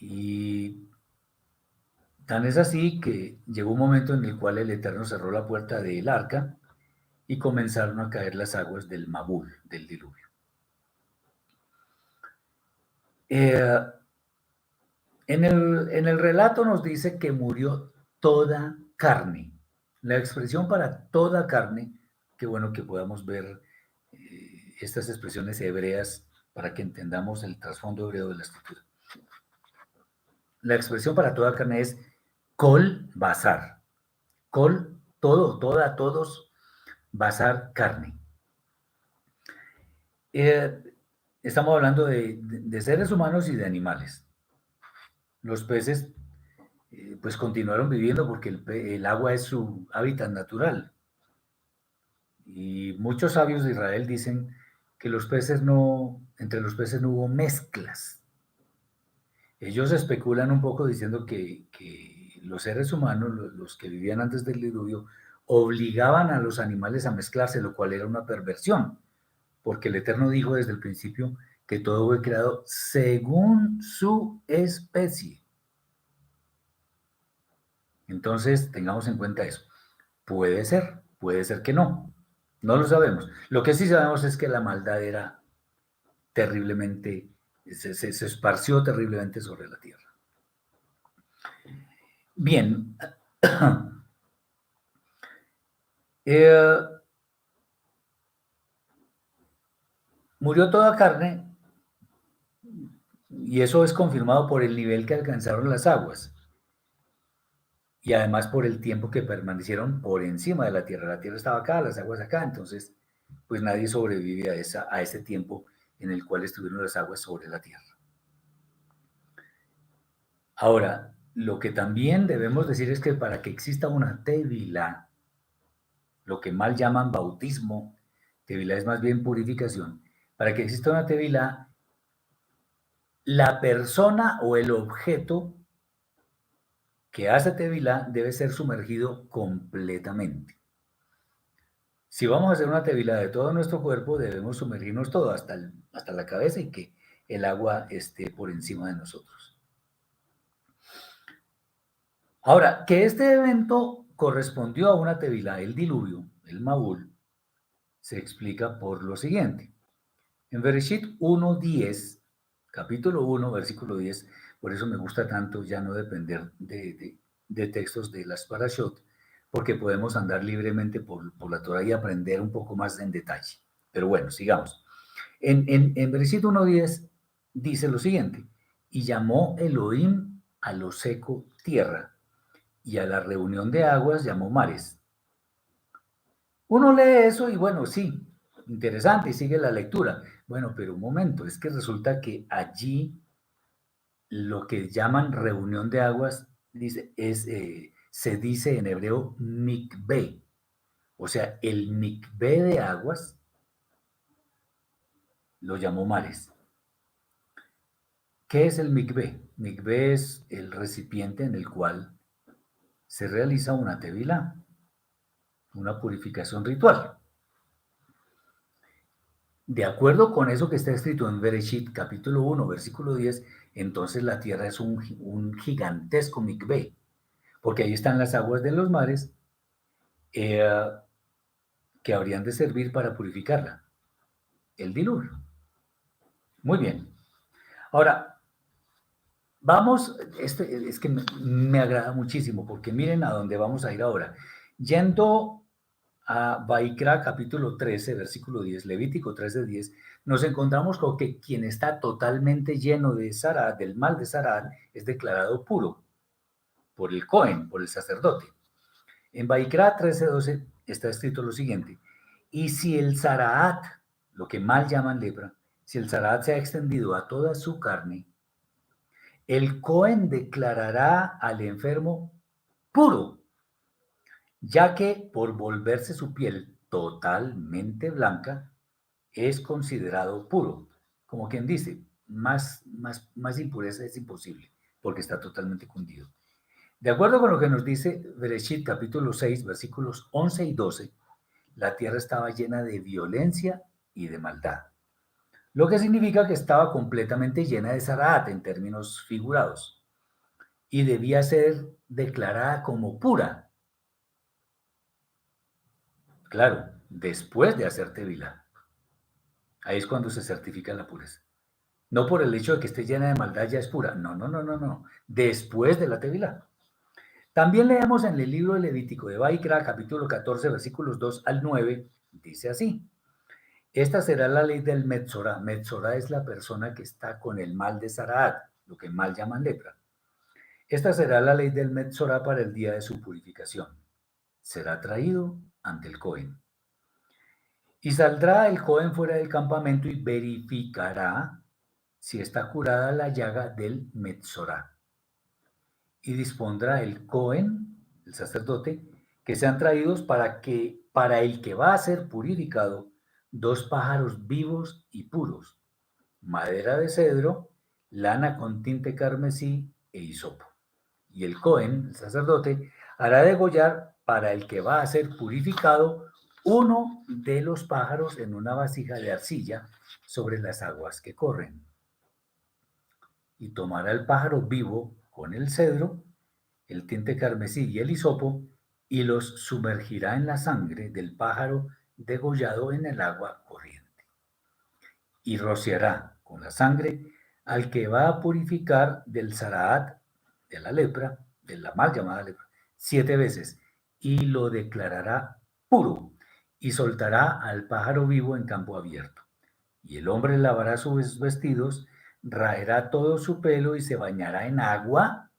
Y tan es así que llegó un momento en el cual el Eterno cerró la puerta del arca y comenzaron a caer las aguas del Mabul, del diluvio. En el relato nos dice que murió toda carne. La expresión para toda carne, qué bueno que podamos ver estas expresiones hebreas para que entendamos el trasfondo hebreo de la escritura. La expresión para toda carne es kol basar. Kol, todo, toda, todos, basar, carne. Estamos hablando de seres humanos y de animales. Los peces pues continuaron viviendo porque el agua es su hábitat natural. Y muchos sabios de Israel dicen que entre los peces no hubo mezclas. Ellos especulan un poco diciendo que los seres humanos, los que vivían antes del diluvio, obligaban a los animales a mezclarse, lo cual era una perversión, porque el Eterno dijo desde el principio que todo fue creado según su especie. Entonces, tengamos en cuenta eso. Puede ser que no. No lo sabemos. Lo que sí sabemos es que la maldad era terriblemente, se esparció terriblemente sobre la tierra. Bien. Murió toda carne y eso es confirmado por el nivel que alcanzaron las aguas y además por el tiempo que permanecieron por encima de la tierra. La tierra estaba acá, las aguas acá, entonces pues nadie sobrevive a ese tiempo en el cual estuvieron las aguas sobre la tierra. Ahora, lo que también debemos decir es que para que exista una tevilá, lo que mal llaman bautismo, tevilá es más bien purificación, para que exista una tevilá, la persona o el objeto que hace tevilá debe ser sumergido completamente. Si vamos a hacer una tevilá de todo nuestro cuerpo, debemos sumergirnos todo, hasta la cabeza, y que el agua esté por encima de nosotros. Ahora, que este evento correspondió a una tevilá, el diluvio, el Mabul, se explica por lo siguiente. En Bereshit 1:10, capítulo 1, versículo 10, por eso me gusta tanto ya no depender de textos de las Parashot, porque podemos andar libremente por la Torah y aprender un poco más en detalle. Pero bueno, sigamos. En Bereshit 1:10 dice lo siguiente, y llamó Elohim a lo seco tierra, y a la reunión de aguas llamó mares. Uno lee eso y bueno, sí, interesante, y sigue la lectura. Bueno, pero un momento, es que resulta que allí lo que llaman reunión de aguas se dice en hebreo mikveh, o sea, el mikveh de aguas lo llamó mares. ¿Qué es el mikveh? Mikveh es el recipiente en el cual se realiza una tevilá, una purificación ritual. De acuerdo con eso que está escrito en Bereshit, capítulo 1, versículo 10, entonces la tierra es un gigantesco mikveh, porque ahí están las aguas de los mares eh, que habrían de servir para purificarla, el diluvio. Muy bien. Ahora, vamos, es que me agrada muchísimo, porque miren a dónde vamos a ir ahora. Yendo a Vaikra capítulo 13, versículo 10, Levítico 13:10, nos encontramos con que quien está totalmente lleno de Zarat, del mal de Zarat, es declarado puro por el Cohen, por el sacerdote. En Vaikra 13:12 está escrito lo siguiente, y si el Zaraat, lo que mal llaman lepra, si el Zaraat se ha extendido a toda su carne, el Cohen declarará al enfermo puro, ya que por volverse su piel totalmente blanca, es considerado puro. Como quien dice, más impureza es imposible, porque está totalmente cundido. De acuerdo con lo que nos dice Bereshit capítulo 6, versículos 11 y 12, la tierra estaba llena de violencia y de maldad, lo que significa que estaba completamente llena de Zaraat en términos figurados y debía ser declarada como pura, claro, después de hacer tevilá. Ahí es cuando se certifica la pureza. No por el hecho de que esté llena de maldad ya es pura. No, no, no, no, no. Después de la tevilá. También leemos en el libro de Levítico de Vaikra, capítulo 14, versículos 2 al 9, dice así. Esta será la ley del Metzorá. Metzorá es la persona que está con el mal de Zaraat, lo que mal llaman lepra. Esta será la ley del Metzorá para el día de su purificación. Será traído ante el Cohen. Y saldrá el Cohen fuera del campamento y verificará si está curada la llaga del Metzorá. Y dispondrá el Cohen, el sacerdote, que sean traídos para el que va a ser purificado, 2 pájaros vivos y puros, madera de cedro, lana con tinte carmesí e hisopo. Y el Cohen, el sacerdote, hará degollar para el que va a ser purificado uno de los pájaros en una vasija de arcilla sobre las aguas que corren. Y tomará el pájaro vivo con el cedro, el tinte carmesí y el hisopo, y los sumergirá en la sangre del pájaro degollado en el agua corriente. Y rociará con la sangre al que va a purificar del Zaraat, de la lepra, de la mal llamada lepra, 7 veces, y lo declarará puro, y soltará al pájaro vivo en campo abierto. Y el hombre lavará sus vestidos, raerá todo su pelo y se bañará en agua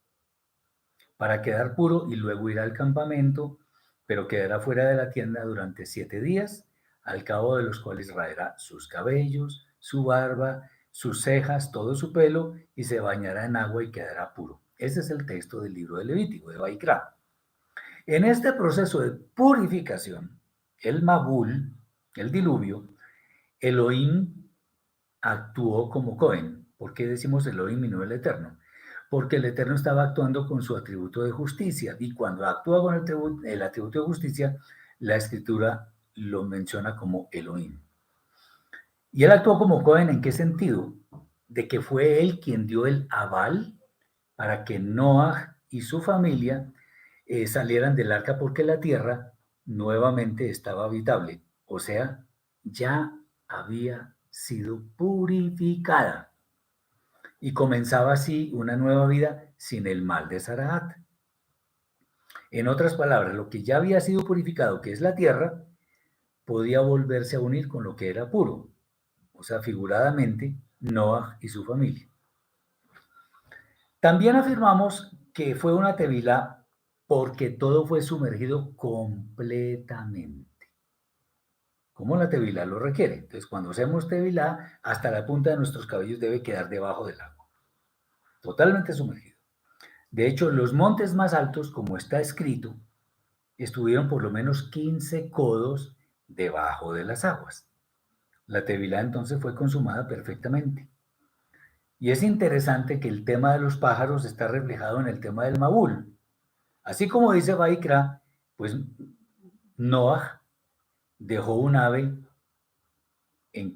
para quedar puro y luego irá al campamento, pero quedará fuera de la tienda durante 7 días, al cabo de los cuales raerá sus cabellos, su barba, sus cejas, todo su pelo, y se bañará en agua y quedará puro. Ese es el texto del libro de Levítico, de Vaikra. En este proceso de purificación, el Mabul, el diluvio, Elohim actuó como Cohen. ¿Por qué decimos Elohim y no el Eterno? Porque el Eterno estaba actuando con su atributo de justicia, y cuando actúa con el atributo de justicia, la Escritura lo menciona como Elohim. Y él actuó como Cohen, ¿en qué sentido? De que fue él quien dio el aval para que Noah y su familia salieran del arca, porque la tierra nuevamente estaba habitable, o sea, ya había sido purificada y comenzaba así una nueva vida sin el mal de Zaraat. En otras palabras, lo que ya había sido purificado, que es la tierra, podía volverse a unir con lo que era puro, o sea, figuradamente, Noah y su familia. También afirmamos que fue una tevilá porque todo fue sumergido completamente, como la tevilá lo requiere. Entonces, cuando hacemos tevilá, hasta la punta de nuestros cabellos debe quedar debajo del agua, totalmente sumergido. De hecho, los montes más altos, como está escrito, estuvieron por lo menos 15 codos debajo de las aguas. La tevilá entonces fue consumada perfectamente. Y es interesante que el tema de los pájaros está reflejado en el tema del Mabul. Así como dice Baikra, pues Noah dejó un ave en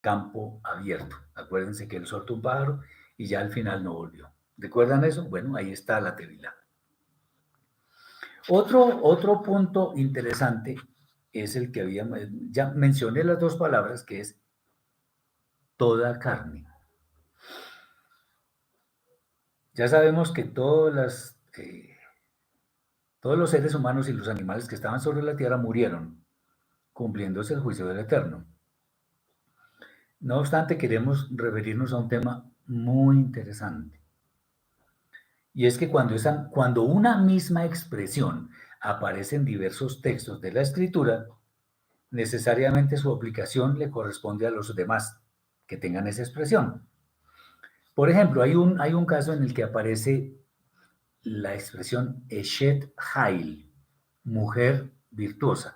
campo abierto. Acuérdense que él soltó un pájaro y ya al final no volvió. ¿Recuerdan eso? Bueno, ahí está la tevilá. Otro punto interesante es el que ya mencioné las dos palabras, que es toda carne. Ya sabemos que todos los seres humanos y los animales que estaban sobre la tierra murieron, cumpliéndose el juicio del Eterno. No obstante, queremos referirnos a un tema muy interesante. Y es que cuando una misma expresión aparece en diversos textos de la Escritura, necesariamente su aplicación le corresponde a los demás que tengan esa expresión. Por ejemplo, hay un caso en el que aparece la expresión Eshet Hail, mujer virtuosa.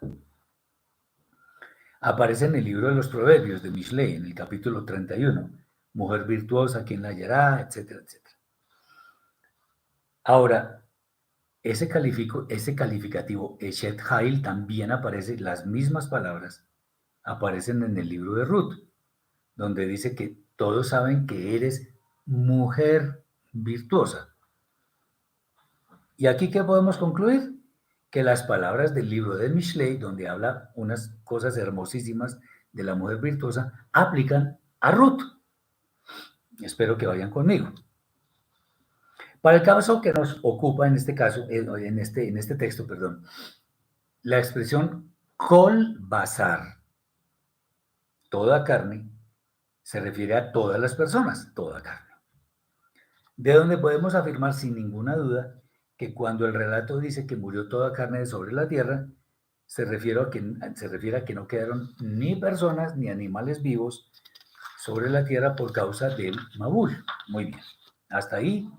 Aparece en el libro de los Proverbios de Mishlei, en el capítulo 31, mujer virtuosa, ¿quién la hallará?, etcétera, etcétera. Ahora, ese calificativo Eshet Hail también aparece, las mismas palabras aparecen en el libro de Ruth, donde dice que todos saben que eres mujer virtuosa. ¿Y aquí qué podemos concluir? Que las palabras del libro de Mishlei, donde habla unas cosas hermosísimas de la mujer virtuosa, aplican a Ruth. Espero que vayan conmigo. Para el caso que nos ocupa en este caso, en este texto, perdón, la expresión kol basar, toda carne, se refiere a todas las personas, toda carne. De donde podemos afirmar sin ninguna duda que cuando el relato dice que murió toda carne de sobre la tierra, se refiere a que no quedaron ni personas ni animales vivos sobre la tierra por causa del Mabul. Muy bien, hasta ahí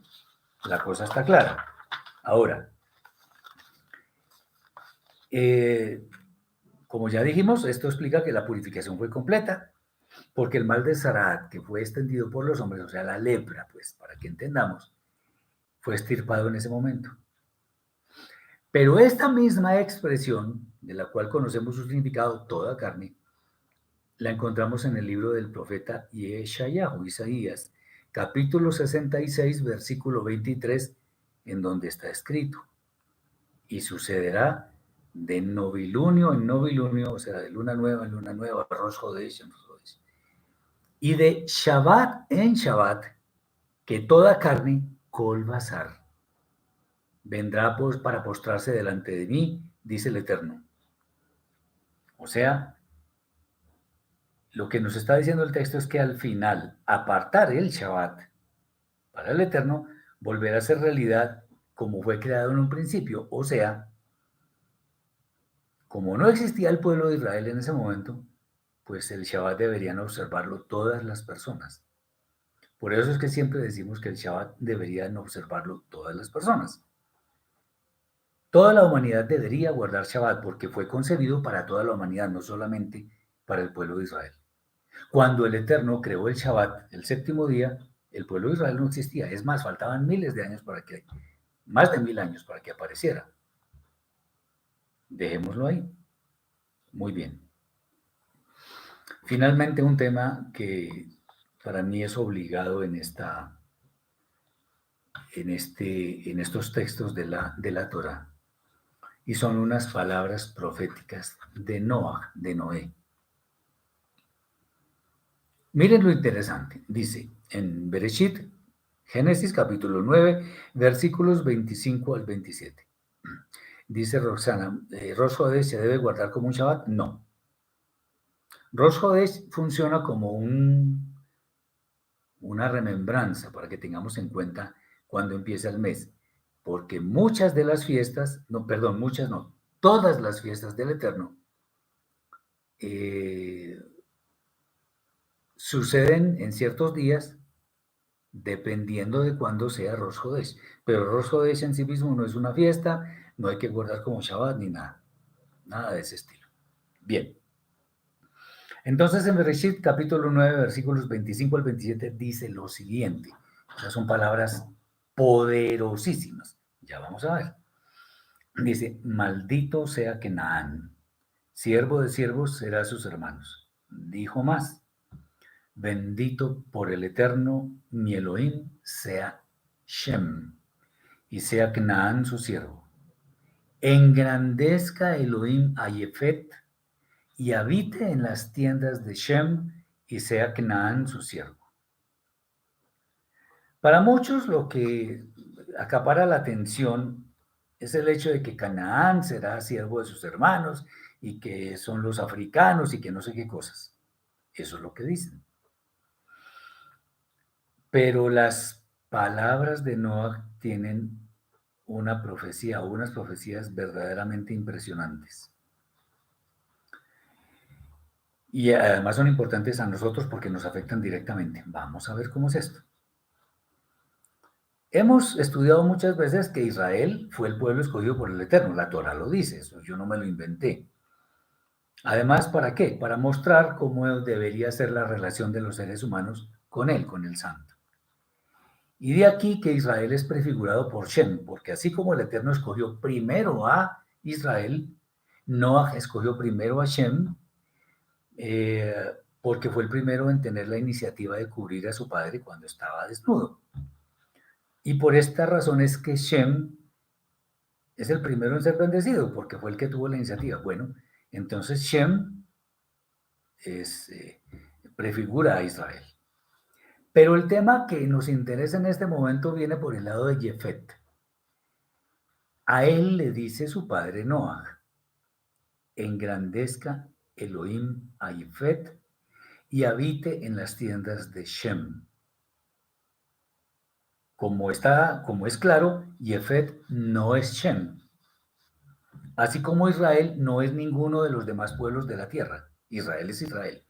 la cosa está clara. Ahora, como ya dijimos, esto explica que la purificación fue completa, porque el mal de Sarat, que fue extendido por los hombres, o sea, la lepra, pues para que entendamos, fue extirpado en ese momento. Pero esta misma expresión, de la cual conocemos su significado, toda carne, la encontramos en el libro del profeta Yeshayahu, Isaías, capítulo 66, versículo 23, en donde está escrito: y sucederá de novilunio en novilunio, o sea, de luna nueva en luna nueva, Rosh Hodesh en Rosh Hodesh, y de Shabbat en Shabbat, que toda carne, kol basar, vendrá pues para postrarse delante de mí, dice el Eterno. O sea, lo que nos está diciendo el texto es que al final, apartar el Shabbat para el Eterno, volverá a ser realidad como fue creado en un principio. O sea, como no existía el pueblo de Israel en ese momento, pues el Shabbat deberían observarlo todas las personas. Por eso es que siempre decimos que el Shabbat deberían observarlo todas las personas. Toda la humanidad debería guardar Shabbat porque fue concebido para toda la humanidad, no solamente para el pueblo de Israel. Cuando el Eterno creó el Shabbat, el séptimo día, el pueblo de Israel no existía. Es más, faltaban miles de años más de 1000 años para que apareciera. Dejémoslo ahí. Muy bien. Finalmente, un tema que para mí es obligado en estos textos de la Torá, y son unas palabras proféticas de Noah, de Noé. Miren lo interesante, dice en Bereshit, Génesis capítulo 9, versículos 25 al 27. Dice Roxana, ¿Rosh Hodesh se debe guardar como un Shabbat? No. Rosh Hodesh funciona como una remembranza para que tengamos en cuenta cuándo empieza el mes, porque muchas de las fiestas, no, perdón, muchas no, todas las fiestas del Eterno eh, suceden en ciertos días dependiendo de cuándo sea Rosh Hodesh. Pero Rosh Hodesh en sí mismo no es una fiesta, no hay que guardar como Shabbat ni nada, nada de ese estilo. Bien. Entonces en Bereshit capítulo 9 versículos 25 al 27 dice lo siguiente. Esas son palabras poderosísimas. Ya vamos a ver. Dice, maldito sea Kenaán, siervo de siervos será sus hermanos. Dijo más, bendito por el Eterno, mi Elohim, sea Shem, y sea Kenaán su siervo. Engrandezca Elohim a Yefet, y habite en las tiendas de Shem, y sea Canaán su siervo. Para muchos lo que acapara la atención es el hecho de que Canaán será siervo de sus hermanos y que son los africanos y que no sé qué cosas. Eso es lo que dicen. Pero las palabras de Noah tienen una profecía o unas profecías verdaderamente impresionantes. Y además son importantes a nosotros porque nos afectan directamente. Vamos a ver cómo es esto. Hemos estudiado muchas veces que Israel fue el pueblo escogido por el Eterno. La Torah lo dice, eso yo no me lo inventé. Además, ¿para qué? Para mostrar cómo debería ser la relación de los seres humanos con Él, con el Santo. Y de aquí que Israel es prefigurado por Shem, porque así como el Eterno escogió primero a Israel, Noah escogió primero a Shem, porque fue el primero en tener la iniciativa de cubrir a su padre cuando estaba desnudo. Y por esta razón es que Shem es el primero en ser bendecido, porque fue el que tuvo la iniciativa. Bueno, entonces Shem es, prefigura a Israel. Pero el tema que nos interesa en este momento viene por el lado de Jefet. A él le dice su padre Noah, engrandezca Elohim a Jefet y habite en las tiendas de Shem. Como es claro, Jefet no es Shem, así como Israel no es ninguno de los demás pueblos de la tierra. Israel es Israel.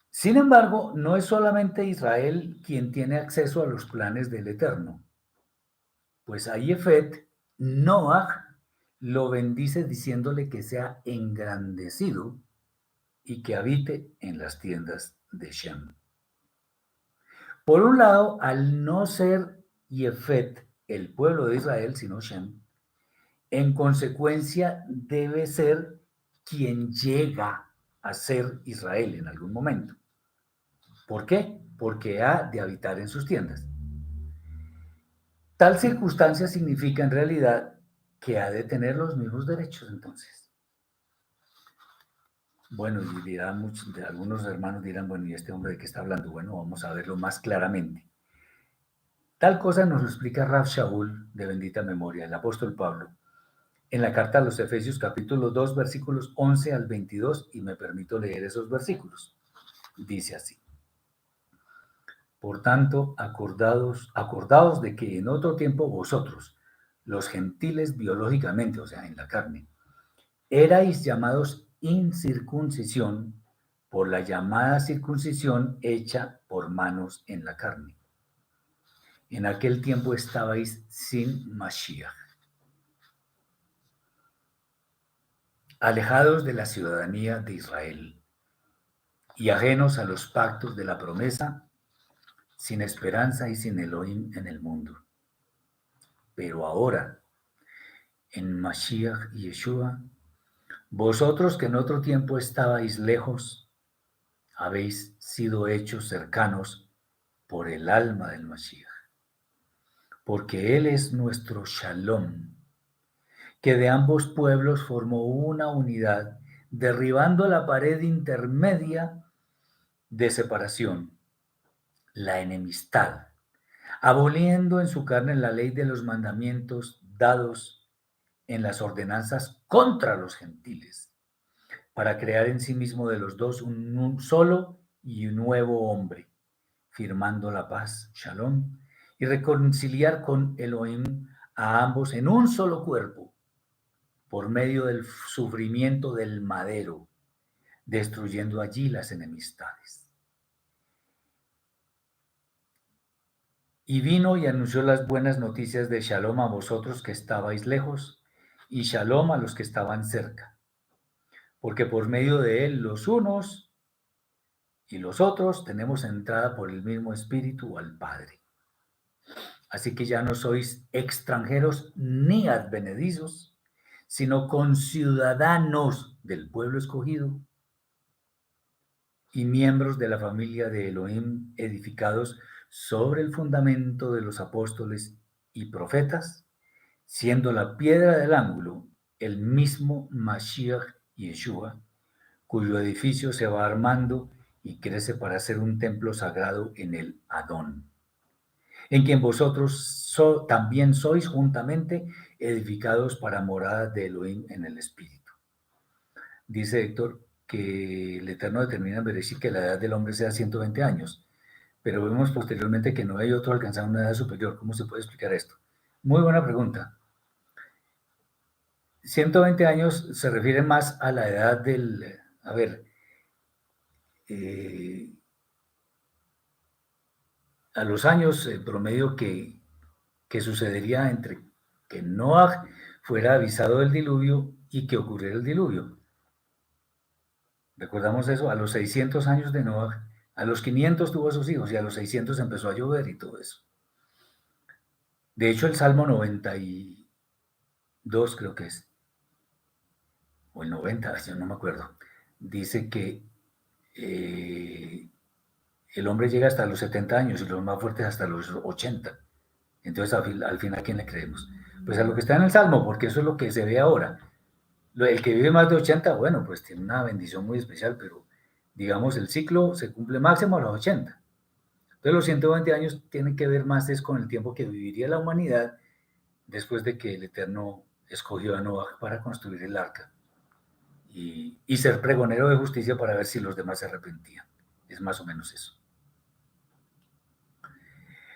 Sin embargo, no es solamente Israel quien tiene acceso a los planes del Eterno, pues a Jefet, Noah lo bendice diciéndole que sea engrandecido y que habite en las tiendas de Shem. Por un lado, al no ser Jefet el pueblo de Israel, sino Shem, en consecuencia debe ser quien llega a ser Israel en algún momento. ¿Por qué? Porque ha de habitar en sus tiendas. Tal circunstancia significa en realidad que ha de tener los mismos derechos entonces. Bueno, y dirán muchos, algunos hermanos dirán, bueno, ¿y este hombre de qué está hablando? Bueno, vamos a verlo más claramente. Tal cosa nos lo explica Rav Shaul, de bendita memoria, el apóstol Pablo, en la carta a los Efesios capítulo 2, versículos 11 al 22, y me permito leer esos versículos. Dice así. Por tanto, acordaos de que en otro tiempo vosotros, los gentiles biológicamente, o sea, en la carne, erais llamados incircuncisión por la llamada circuncisión hecha por manos en la carne. En aquel tiempo estabais sin Mashiach, alejados de la ciudadanía de Israel y ajenos a los pactos de la promesa, sin esperanza y sin Elohim en el mundo. Pero ahora, en Mashiach y Yeshua, vosotros que en otro tiempo estabais lejos, habéis sido hechos cercanos por el alma del Mashiach, porque Él es nuestro Shalom, que de ambos pueblos formó una unidad, derribando la pared intermedia de separación, la enemistad, aboliendo en su carne la ley de los mandamientos dados en las ordenanzas contra los gentiles, para crear en sí mismo de los dos un solo y un nuevo hombre, firmando la paz, Shalom, y reconciliar con Elohim a ambos en un solo cuerpo, por medio del sufrimiento del madero, destruyendo allí las enemistades. Y vino y anunció las buenas noticias de Shalom a vosotros que estabais lejos, y Shalom a los que estaban cerca, porque por medio de él los unos y los otros tenemos entrada por el mismo Espíritu al Padre. Así que ya no sois extranjeros ni advenedizos, sino conciudadanos del pueblo escogido y miembros de la familia de Elohim, edificados sobre el fundamento de los apóstoles y profetas, siendo la piedra del ángulo el mismo Mashiach Yeshua, cuyo edificio se va armando y crece para ser un templo sagrado en el Adón, en quien vosotros también sois juntamente edificados para morada de Elohim en el Espíritu. Dice Héctor que el Eterno determina en Bereshit que la edad del hombre sea 120 años, pero vemos posteriormente que no hay otro alcanzando una edad superior. ¿Cómo se puede explicar esto? Muy buena pregunta. 120 años se refiere más a la edad del, a ver, a los años promedio que sucedería entre que Noah fuera avisado del diluvio y que ocurriera el diluvio. ¿Recordamos eso? A los 600 años de Noah, a los 500 tuvo sus hijos y a los 600 empezó a llover y todo eso. De hecho, el Salmo 92 creo que es, o el 90, yo no me acuerdo, dice que el hombre llega hasta los 70 años y los más fuertes hasta los 80. Entonces, al final, ¿a quién le creemos? Pues a lo que está en el Salmo, porque eso es lo que se ve ahora. El que vive más de 80, bueno, pues tiene una bendición muy especial, pero digamos, el ciclo se cumple máximo a los 80. Entonces, los 120 años tienen que ver más es con el tiempo que viviría la humanidad después de que el Eterno escogió a Noah para construir el arca y ser pregonero de justicia para ver si los demás se arrepentían. Es más o menos eso.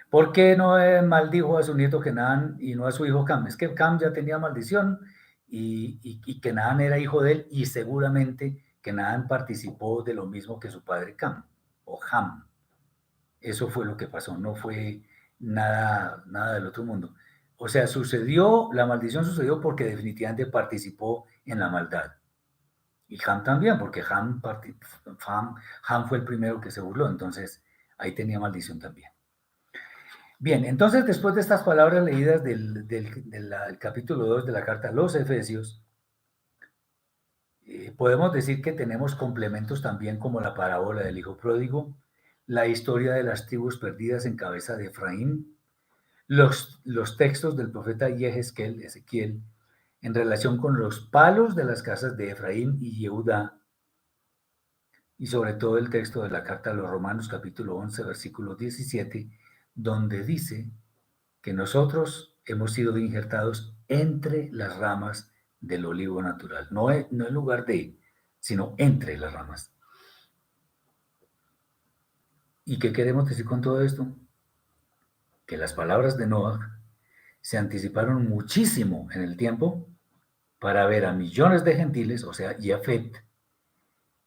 ¿Por qué no maldijo a su nieto Kenaán y no a su hijo Cam? Es que Cam ya tenía maldición y Kenaán era hijo de él y seguramente Kenaán participó de lo mismo que su padre Cam o Ham. Eso fue lo que pasó, no fue nada del otro mundo. O sea, la maldición sucedió porque definitivamente participó en la maldad. Y Ham también, porque Ham fue el primero que se burló, entonces ahí tenía maldición también. Bien, entonces después de estas palabras leídas del capítulo 2 de la carta a los Efesios, podemos decir que tenemos complementos también como la parábola del hijo pródigo, la historia de las tribus perdidas en cabeza de Efraín, los textos del profeta Ezequiel, en relación con los palos de las casas de Efraín y Yehudá, y sobre todo el texto de la carta a los Romanos capítulo 11, versículo 17, donde dice que nosotros hemos sido injertados entre las ramas del olivo natural, no en lugar de, sino entre las ramas. ¿Y qué queremos decir con todo esto? Que las palabras de Noah se anticiparon muchísimo en el tiempo para ver a millones de gentiles, o sea, Yafet,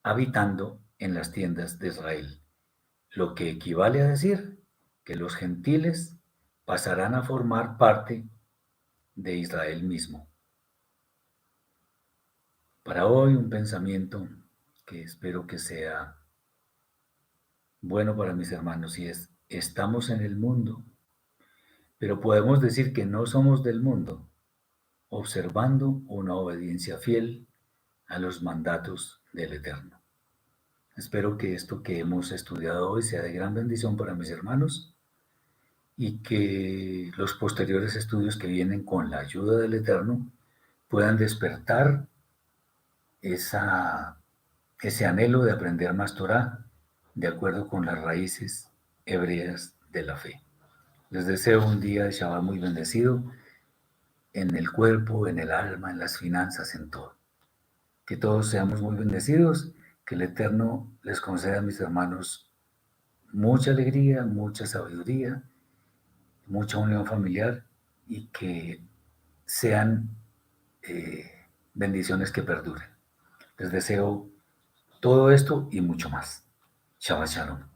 habitando en las tiendas de Israel, lo que equivale a decir que los gentiles pasarán a formar parte de Israel mismo. Para hoy un pensamiento que espero que sea bueno para mis hermanos y es, estamos en el mundo, pero podemos decir que no somos del mundo, observando una obediencia fiel a los mandatos del Eterno. Espero que esto que hemos estudiado hoy sea de gran bendición para mis hermanos y que los posteriores estudios que vienen con la ayuda del Eterno puedan despertar ese anhelo de aprender más Torah de acuerdo con las raíces hebreas de la fe. Les deseo un día de Shabbat muy bendecido en el cuerpo, en el alma, en las finanzas, en todo. Que todos seamos muy bendecidos, que el Eterno les conceda a mis hermanos mucha alegría, mucha sabiduría, mucha unión familiar y que sean bendiciones que perduren. Les deseo todo esto y mucho más. Shabbat Shalom.